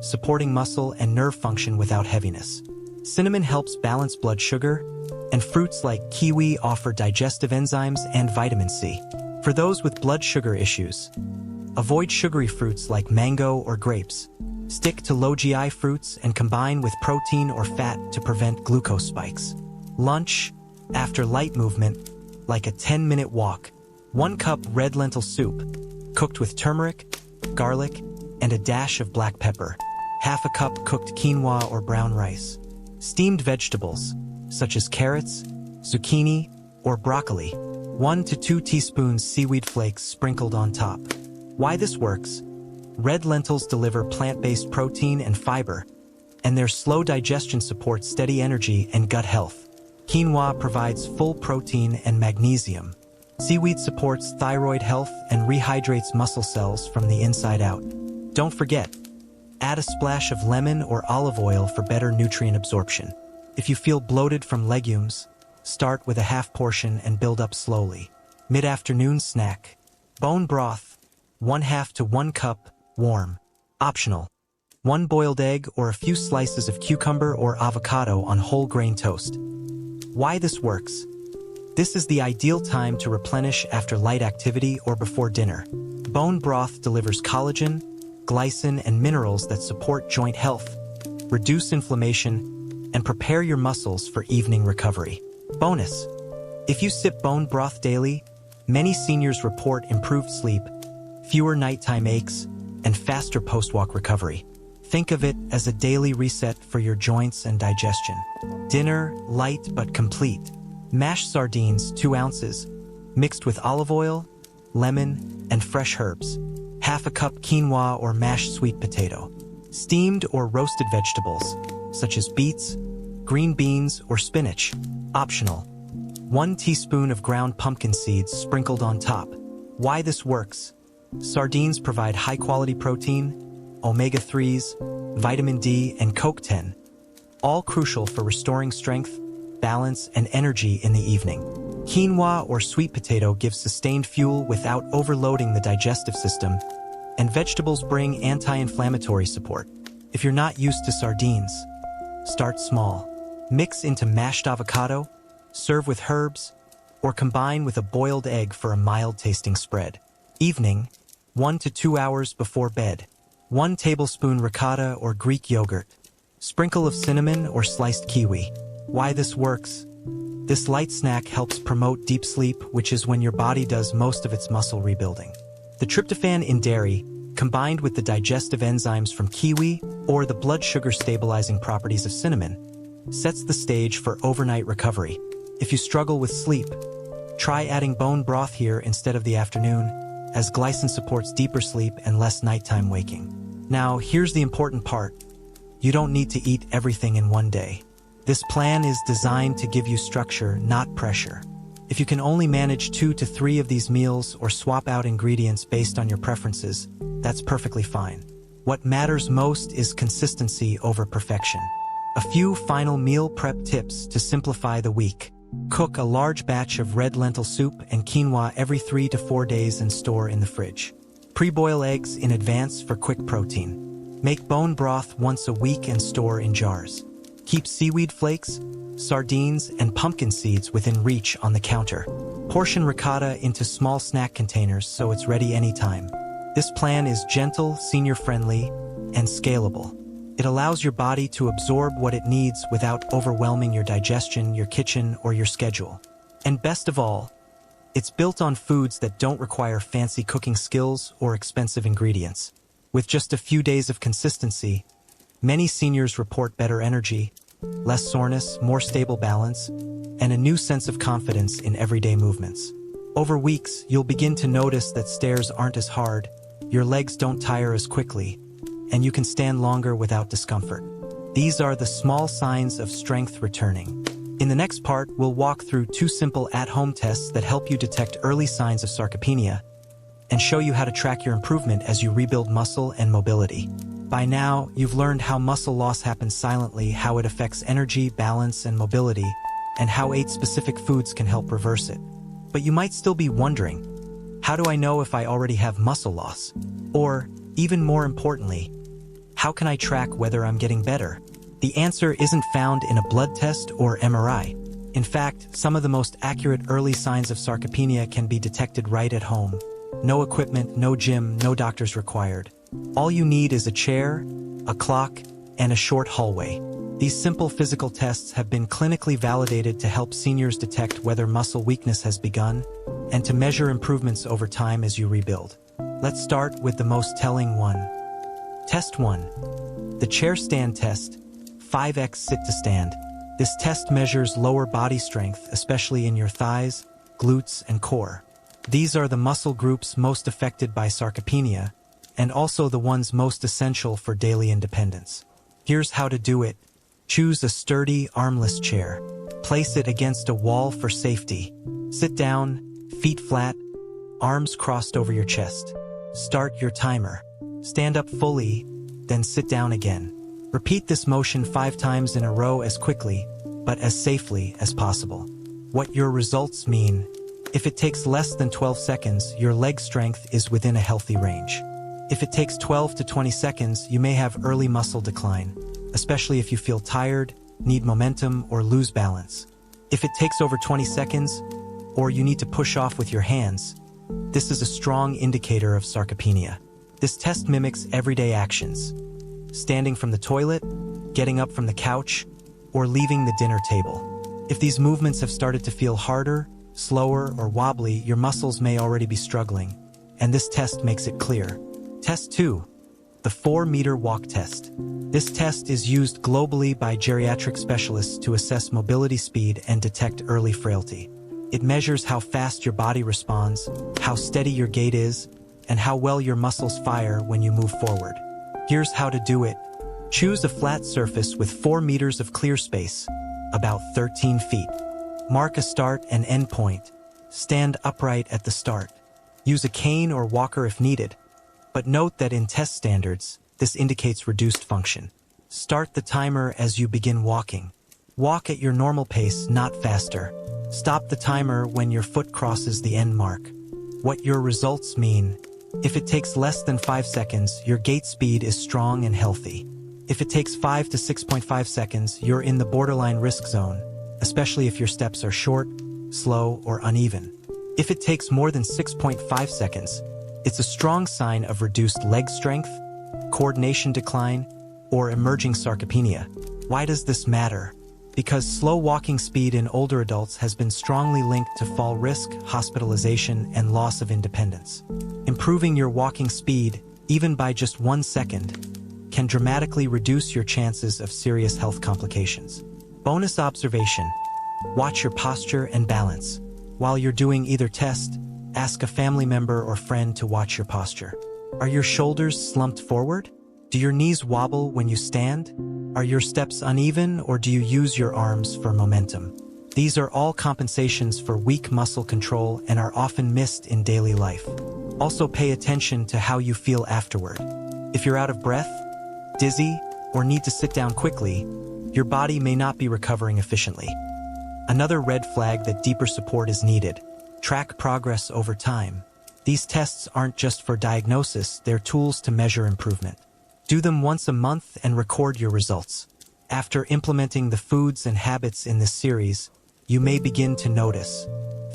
supporting muscle and nerve function without heaviness. Cinnamon helps balance blood sugar, and fruits like kiwi offer digestive enzymes and vitamin C. For those with blood sugar issues, avoid sugary fruits like mango or grapes. Stick to low GI fruits and combine with protein or fat to prevent glucose spikes. Lunch, after light movement, like a 10-minute walk. 1 cup red lentil soup, cooked with turmeric, garlic, and a dash of black pepper. Half a cup cooked quinoa or brown rice. Steamed vegetables, such as carrots, zucchini, or broccoli. 1 to 2 teaspoons seaweed flakes sprinkled on top. Why this works? Red lentils deliver plant-based protein and fiber, and their slow digestion supports steady energy and gut health. Quinoa provides full protein and magnesium. Seaweed supports thyroid health and rehydrates muscle cells from the inside out. Don't forget, add a splash of lemon or olive oil for better nutrient absorption. If you feel bloated from legumes, start with a half portion and build up slowly. Mid-afternoon snack. Bone broth, 1/2 to 1 cup, warm. Optional. 1 boiled egg or a few slices of cucumber or avocado on whole grain toast. Why this works? This is the ideal time to replenish after light activity or before dinner. Bone broth delivers collagen, glycine, and minerals that support joint health, reduce inflammation, and prepare your muscles for evening recovery. Bonus: if you sip bone broth daily, many seniors report improved sleep, fewer nighttime aches, and faster post-walk recovery. Think of it as a daily reset for your joints and digestion. Dinner, light but complete. Mashed sardines, 2 ounces, mixed with olive oil, lemon, and fresh herbs. Half a cup quinoa or mashed sweet potato. Steamed or roasted vegetables, such as beets, green beans, or spinach. Optional. 1 teaspoon of ground pumpkin seeds sprinkled on top. Why this works? Sardines provide high-quality protein, omega-3s, vitamin D, and CoQ10, all crucial for restoring strength, balance, and energy in the evening. Quinoa or sweet potato gives sustained fuel without overloading the digestive system, and vegetables bring anti-inflammatory support. If you're not used to sardines, start small. Mix into mashed avocado, serve with herbs, or combine with a boiled egg for a mild-tasting spread. Evening, 1 to 2 hours before bed. 1 tablespoon ricotta or Greek yogurt. Sprinkle of cinnamon or sliced kiwi. Why this works? This light snack helps promote deep sleep, which is when your body does most of its muscle rebuilding. The tryptophan in dairy, combined with the digestive enzymes from kiwi or the blood sugar stabilizing properties of cinnamon, sets the stage for overnight recovery. If you struggle with sleep, try adding bone broth here instead of the afternoon, as glycine supports deeper sleep and less nighttime waking. Now, here's the important part. You don't need to eat everything in one day. This plan is designed to give you structure, not pressure. If you can only manage 2 to 3 of these meals or swap out ingredients based on your preferences, that's perfectly fine. What matters most is consistency over perfection. A few final meal prep tips to simplify the week. Cook a large batch of red lentil soup and quinoa every 3 to 4 days and store in the fridge. Pre-boil eggs in advance for quick protein. Make bone broth once a week and store in jars. Keep seaweed flakes, sardines, and pumpkin seeds within reach on the counter. Portion ricotta into small snack containers so it's ready anytime. This plan is gentle, senior-friendly, and scalable. It allows your body to absorb what it needs without overwhelming your digestion, your kitchen, or your schedule. And best of all, it's built on foods that don't require fancy cooking skills or expensive ingredients. With just a few days of consistency, many seniors report better energy, less soreness, more stable balance, and a new sense of confidence in everyday movements. Over weeks, you'll begin to notice that stairs aren't as hard, your legs don't tire as quickly, and you can stand longer without discomfort. These are the small signs of strength returning. In the next part, we'll walk through 2 simple at-home tests that help you detect early signs of sarcopenia and show you how to track your improvement as you rebuild muscle and mobility. By now, you've learned how muscle loss happens silently, how it affects energy, balance, and mobility, and how 8 specific foods can help reverse it. But you might still be wondering, how do I know if I already have muscle loss? Or, even more importantly, how can I track whether I'm getting better? The answer isn't found in a blood test or MRI. In fact, some of the most accurate early signs of sarcopenia can be detected right at home. No equipment, no gym, no doctors required. All you need is a chair, a clock, and a short hallway. These simple physical tests have been clinically validated to help seniors detect whether muscle weakness has begun and to measure improvements over time as you rebuild. Let's start with the most telling one. Test 1. The chair stand test, 5x sit to stand. This test measures lower body strength, especially in your thighs, glutes, and core. These are the muscle groups most affected by sarcopenia, and also the ones most essential for daily independence. Here's how to do it. Choose a sturdy, armless chair. Place it against a wall for safety. Sit down, feet flat, arms crossed over your chest. Start your timer. Stand up fully, then sit down again. Repeat this motion 5 times in a row as quickly, but as safely as possible. What your results mean. If it takes less than 12 seconds, your leg strength is within a healthy range. If it takes 12 to 20 seconds, you may have early muscle decline, especially if you feel tired, need momentum, or lose balance. If it takes over 20 seconds, or you need to push off with your hands, this is a strong indicator of sarcopenia. This test mimics everyday actions: standing from the toilet, getting up from the couch, or leaving the dinner table. If these movements have started to feel harder, slower, or wobbly, your muscles may already be struggling, and this test makes it clear. Test 2. The 4-meter walk test. This test is used globally by geriatric specialists to assess mobility speed and detect early frailty. It measures how fast your body responds, how steady your gait is, and how well your muscles fire when you move forward. Here's how to do it. Choose a flat surface with 4 meters of clear space, about 13 feet. Mark a start and end point. Stand upright at the start. Use a cane or walker if needed, but note that in test standards, this indicates reduced function. Start the timer as you begin walking. Walk at your normal pace, not faster. Stop the timer when your foot crosses the end mark. What your results mean. If it takes less than 5 seconds, your gait speed is strong and healthy. If it takes 5 to 6.5 seconds, you're in the borderline risk zone, especially if your steps are short, slow, or uneven. If it takes more than 6.5 seconds, it's a strong sign of reduced leg strength, coordination decline, or emerging sarcopenia. Why does this matter? Because slow walking speed in older adults has been strongly linked to fall risk, hospitalization, and loss of independence. Improving your walking speed, even by just 1 second, can dramatically reduce your chances of serious health complications. Bonus observation: watch your posture and balance. While you're doing either test, ask a family member or friend to watch your posture. Are your shoulders slumped forward? Do your knees wobble when you stand? Are your steps uneven, or do you use your arms for momentum? These are all compensations for weak muscle control and are often missed in daily life. Also pay attention to how you feel afterward. If you're out of breath, dizzy, or need to sit down quickly, your body may not be recovering efficiently. Another red flag that deeper support is needed. Track progress over time. These tests aren't just for diagnosis, they're tools to measure improvement. Do them once a month and record your results. After implementing the foods and habits in this series, you may begin to notice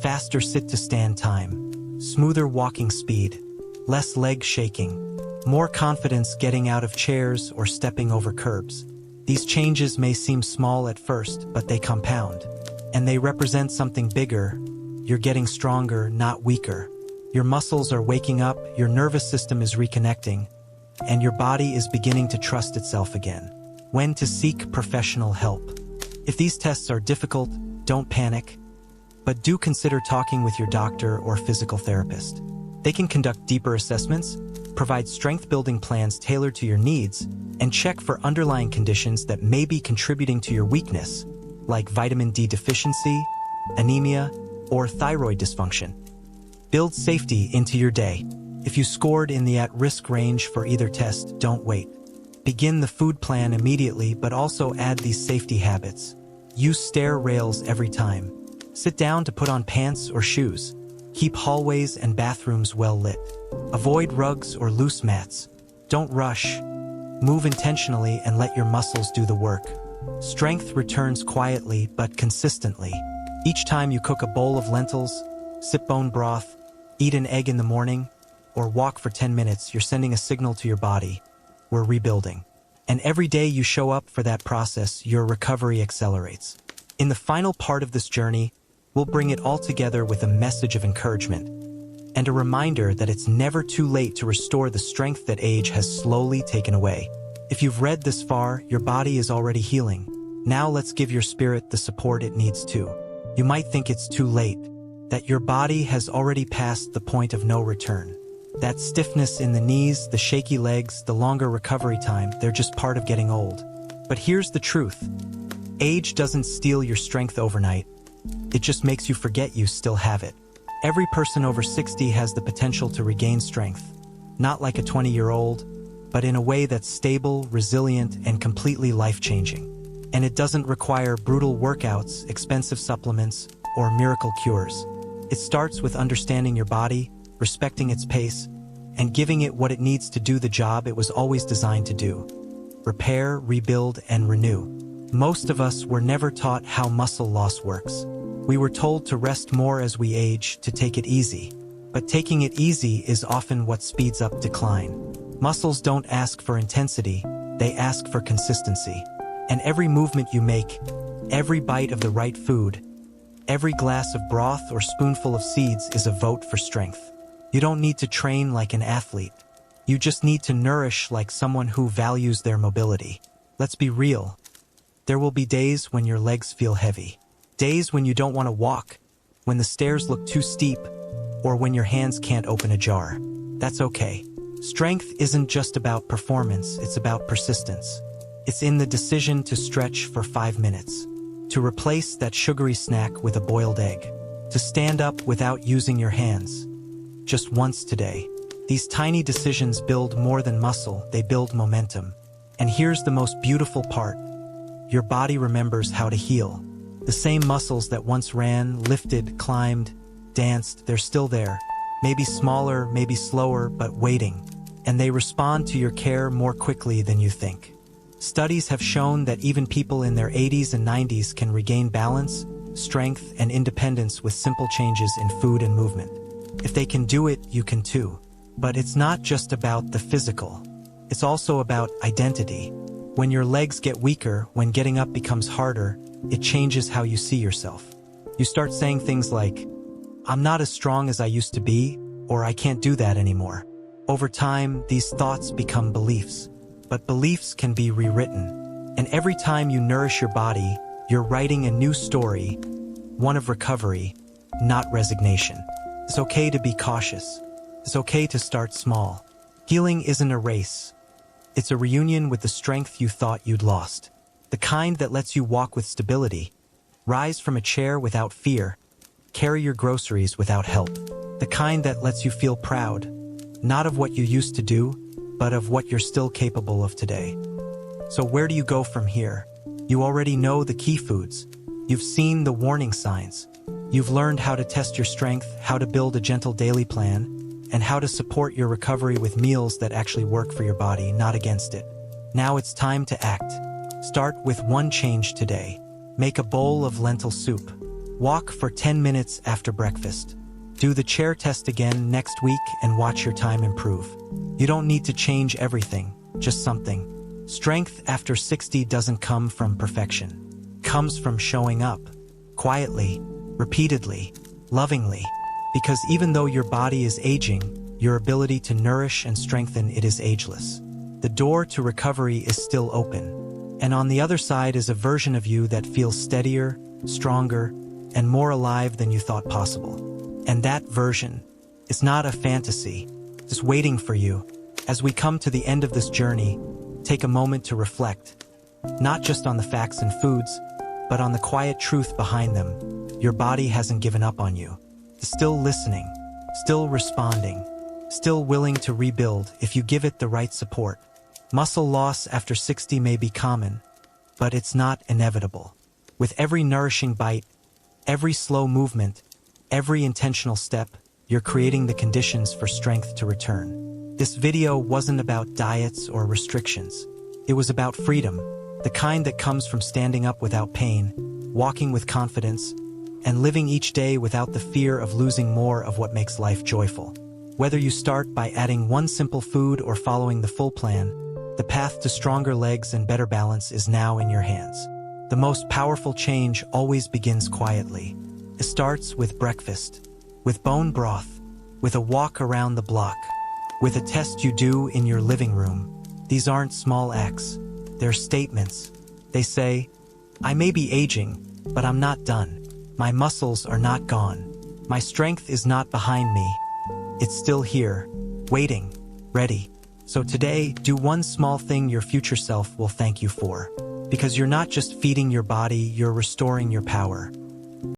faster sit-to-stand time, smoother walking speed, less leg shaking, more confidence getting out of chairs or stepping over curbs. These changes may seem small at first, but they compound, and they represent something bigger. You're getting stronger, not weaker. Your muscles are waking up, your nervous system is reconnecting, and your body is beginning to trust itself again. When to seek professional help. If these tests are difficult, don't panic, but do consider talking with your doctor or physical therapist. They can conduct deeper assessments, provide strength-building plans tailored to your needs, and check for underlying conditions that may be contributing to your weakness, like vitamin D deficiency, anemia, or thyroid dysfunction. Build safety into your day. If you scored in the at-risk range for either test, don't wait. Begin the food plan immediately, but also add these safety habits. Use stair rails every time. Sit down to put on pants or shoes. Keep hallways and bathrooms well lit. Avoid rugs or loose mats. Don't rush. Move intentionally and let your muscles do the work. Strength returns quietly but consistently. Each time you cook a bowl of lentils, sip bone broth, eat an egg in the morning, or walk for 10 minutes, you're sending a signal to your body. We're rebuilding. And every day you show up for that process, your recovery accelerates. In the final part of this journey, we'll bring it all together with a message of encouragement and a reminder that it's never too late to restore the strength that age has slowly taken away. If you've read this far, your body is already healing. Now let's give your spirit the support it needs too. You might think it's too late, that your body has already passed the point of no return. That stiffness in the knees, the shaky legs, the longer recovery time, they're just part of getting old. But here's the truth. Age doesn't steal your strength overnight. It just makes you forget you still have it. Every person over 60 has the potential to regain strength. Not like a 20-year-old, but in a way that's stable, resilient, and completely life-changing. And it doesn't require brutal workouts, expensive supplements, or miracle cures. It starts with understanding your body, respecting its pace, and giving it what it needs to do the job it was always designed to do. Repair, rebuild, and renew. Most of us were never taught how muscle loss works. We were told to rest more as we age, to take it easy. But taking it easy is often what speeds up decline. Muscles don't ask for intensity, they ask for consistency. And every movement you make, every bite of the right food, every glass of broth or spoonful of seeds is a vote for strength. You don't need to train like an athlete. You just need to nourish like someone who values their mobility. Let's be real. There will be days when your legs feel heavy. Days when you don't want to walk, when the stairs look too steep, or when your hands can't open a jar. That's okay. Strength isn't just about performance, it's about persistence. It's in the decision to stretch for 5 minutes, to replace that sugary snack with a boiled egg, to stand up without using your hands. Just once today. These tiny decisions build more than muscle, they build momentum. And here's the most beautiful part. Your body remembers how to heal. The same muscles that once ran, lifted, climbed, danced, they're still there. Maybe smaller, maybe slower, but waiting. And they respond to your care more quickly than you think. Studies have shown that even people in their 80s and 90s can regain balance, strength, and independence with simple changes in food and movement. If they can do it, you can too. But it's not just about the physical. It's also about identity. When your legs get weaker, when getting up becomes harder, it changes how you see yourself. You start saying things like, I'm not as strong as I used to be, or I can't do that anymore. Over time, these thoughts become beliefs. But beliefs can be rewritten. And every time you nourish your body, you're writing a new story, one of recovery, not resignation. It's okay to be cautious. It's okay to start small. Healing isn't a race. It's a reunion with the strength you thought you'd lost. The kind that lets you walk with stability, rise from a chair without fear, carry your groceries without help. The kind that lets you feel proud, not of what you used to do, but of what you're still capable of today. So where do you go from here? You already know the key foods. You've seen the warning signs. You've learned how to test your strength, how to build a gentle daily plan, and how to support your recovery with meals that actually work for your body, not against it. Now it's time to act. Start with one change today. Make a bowl of lentil soup. Walk for 10 minutes after breakfast. Do the chair test again next week and watch your time improve. You don't need to change everything, just something. Strength after 60 doesn't come from perfection. It comes from showing up, quietly, repeatedly, lovingly. Because even though your body is aging, your ability to nourish and strengthen it is ageless. The door to recovery is still open. And on the other side is a version of you that feels steadier, stronger, and more alive than you thought possible. And that version is not a fantasy, it's waiting for you. As we come to the end of this journey, take a moment to reflect, not just on the facts and foods, but on the quiet truth behind them. Your body hasn't given up on you. It's still listening, still responding, still willing to rebuild if you give it the right support. Muscle loss after 60 may be common, but it's not inevitable. With every nourishing bite, every slow movement, every intentional step, you're creating the conditions for strength to return. This video wasn't about diets or restrictions. It was about freedom, the kind that comes from standing up without pain, walking with confidence, and living each day without the fear of losing more of what makes life joyful. Whether you start by adding one simple food or following the full plan, the path to stronger legs and better balance is now in your hands. The most powerful change always begins quietly. It starts with breakfast, with bone broth, with a walk around the block, with a test you do in your living room. These aren't small acts, they're statements. They say, I may be aging, but I'm not done. My muscles are not gone. My strength is not behind me. It's still here, waiting, ready. So today, do one small thing your future self will thank you for. Because you're not just feeding your body, you're restoring your power.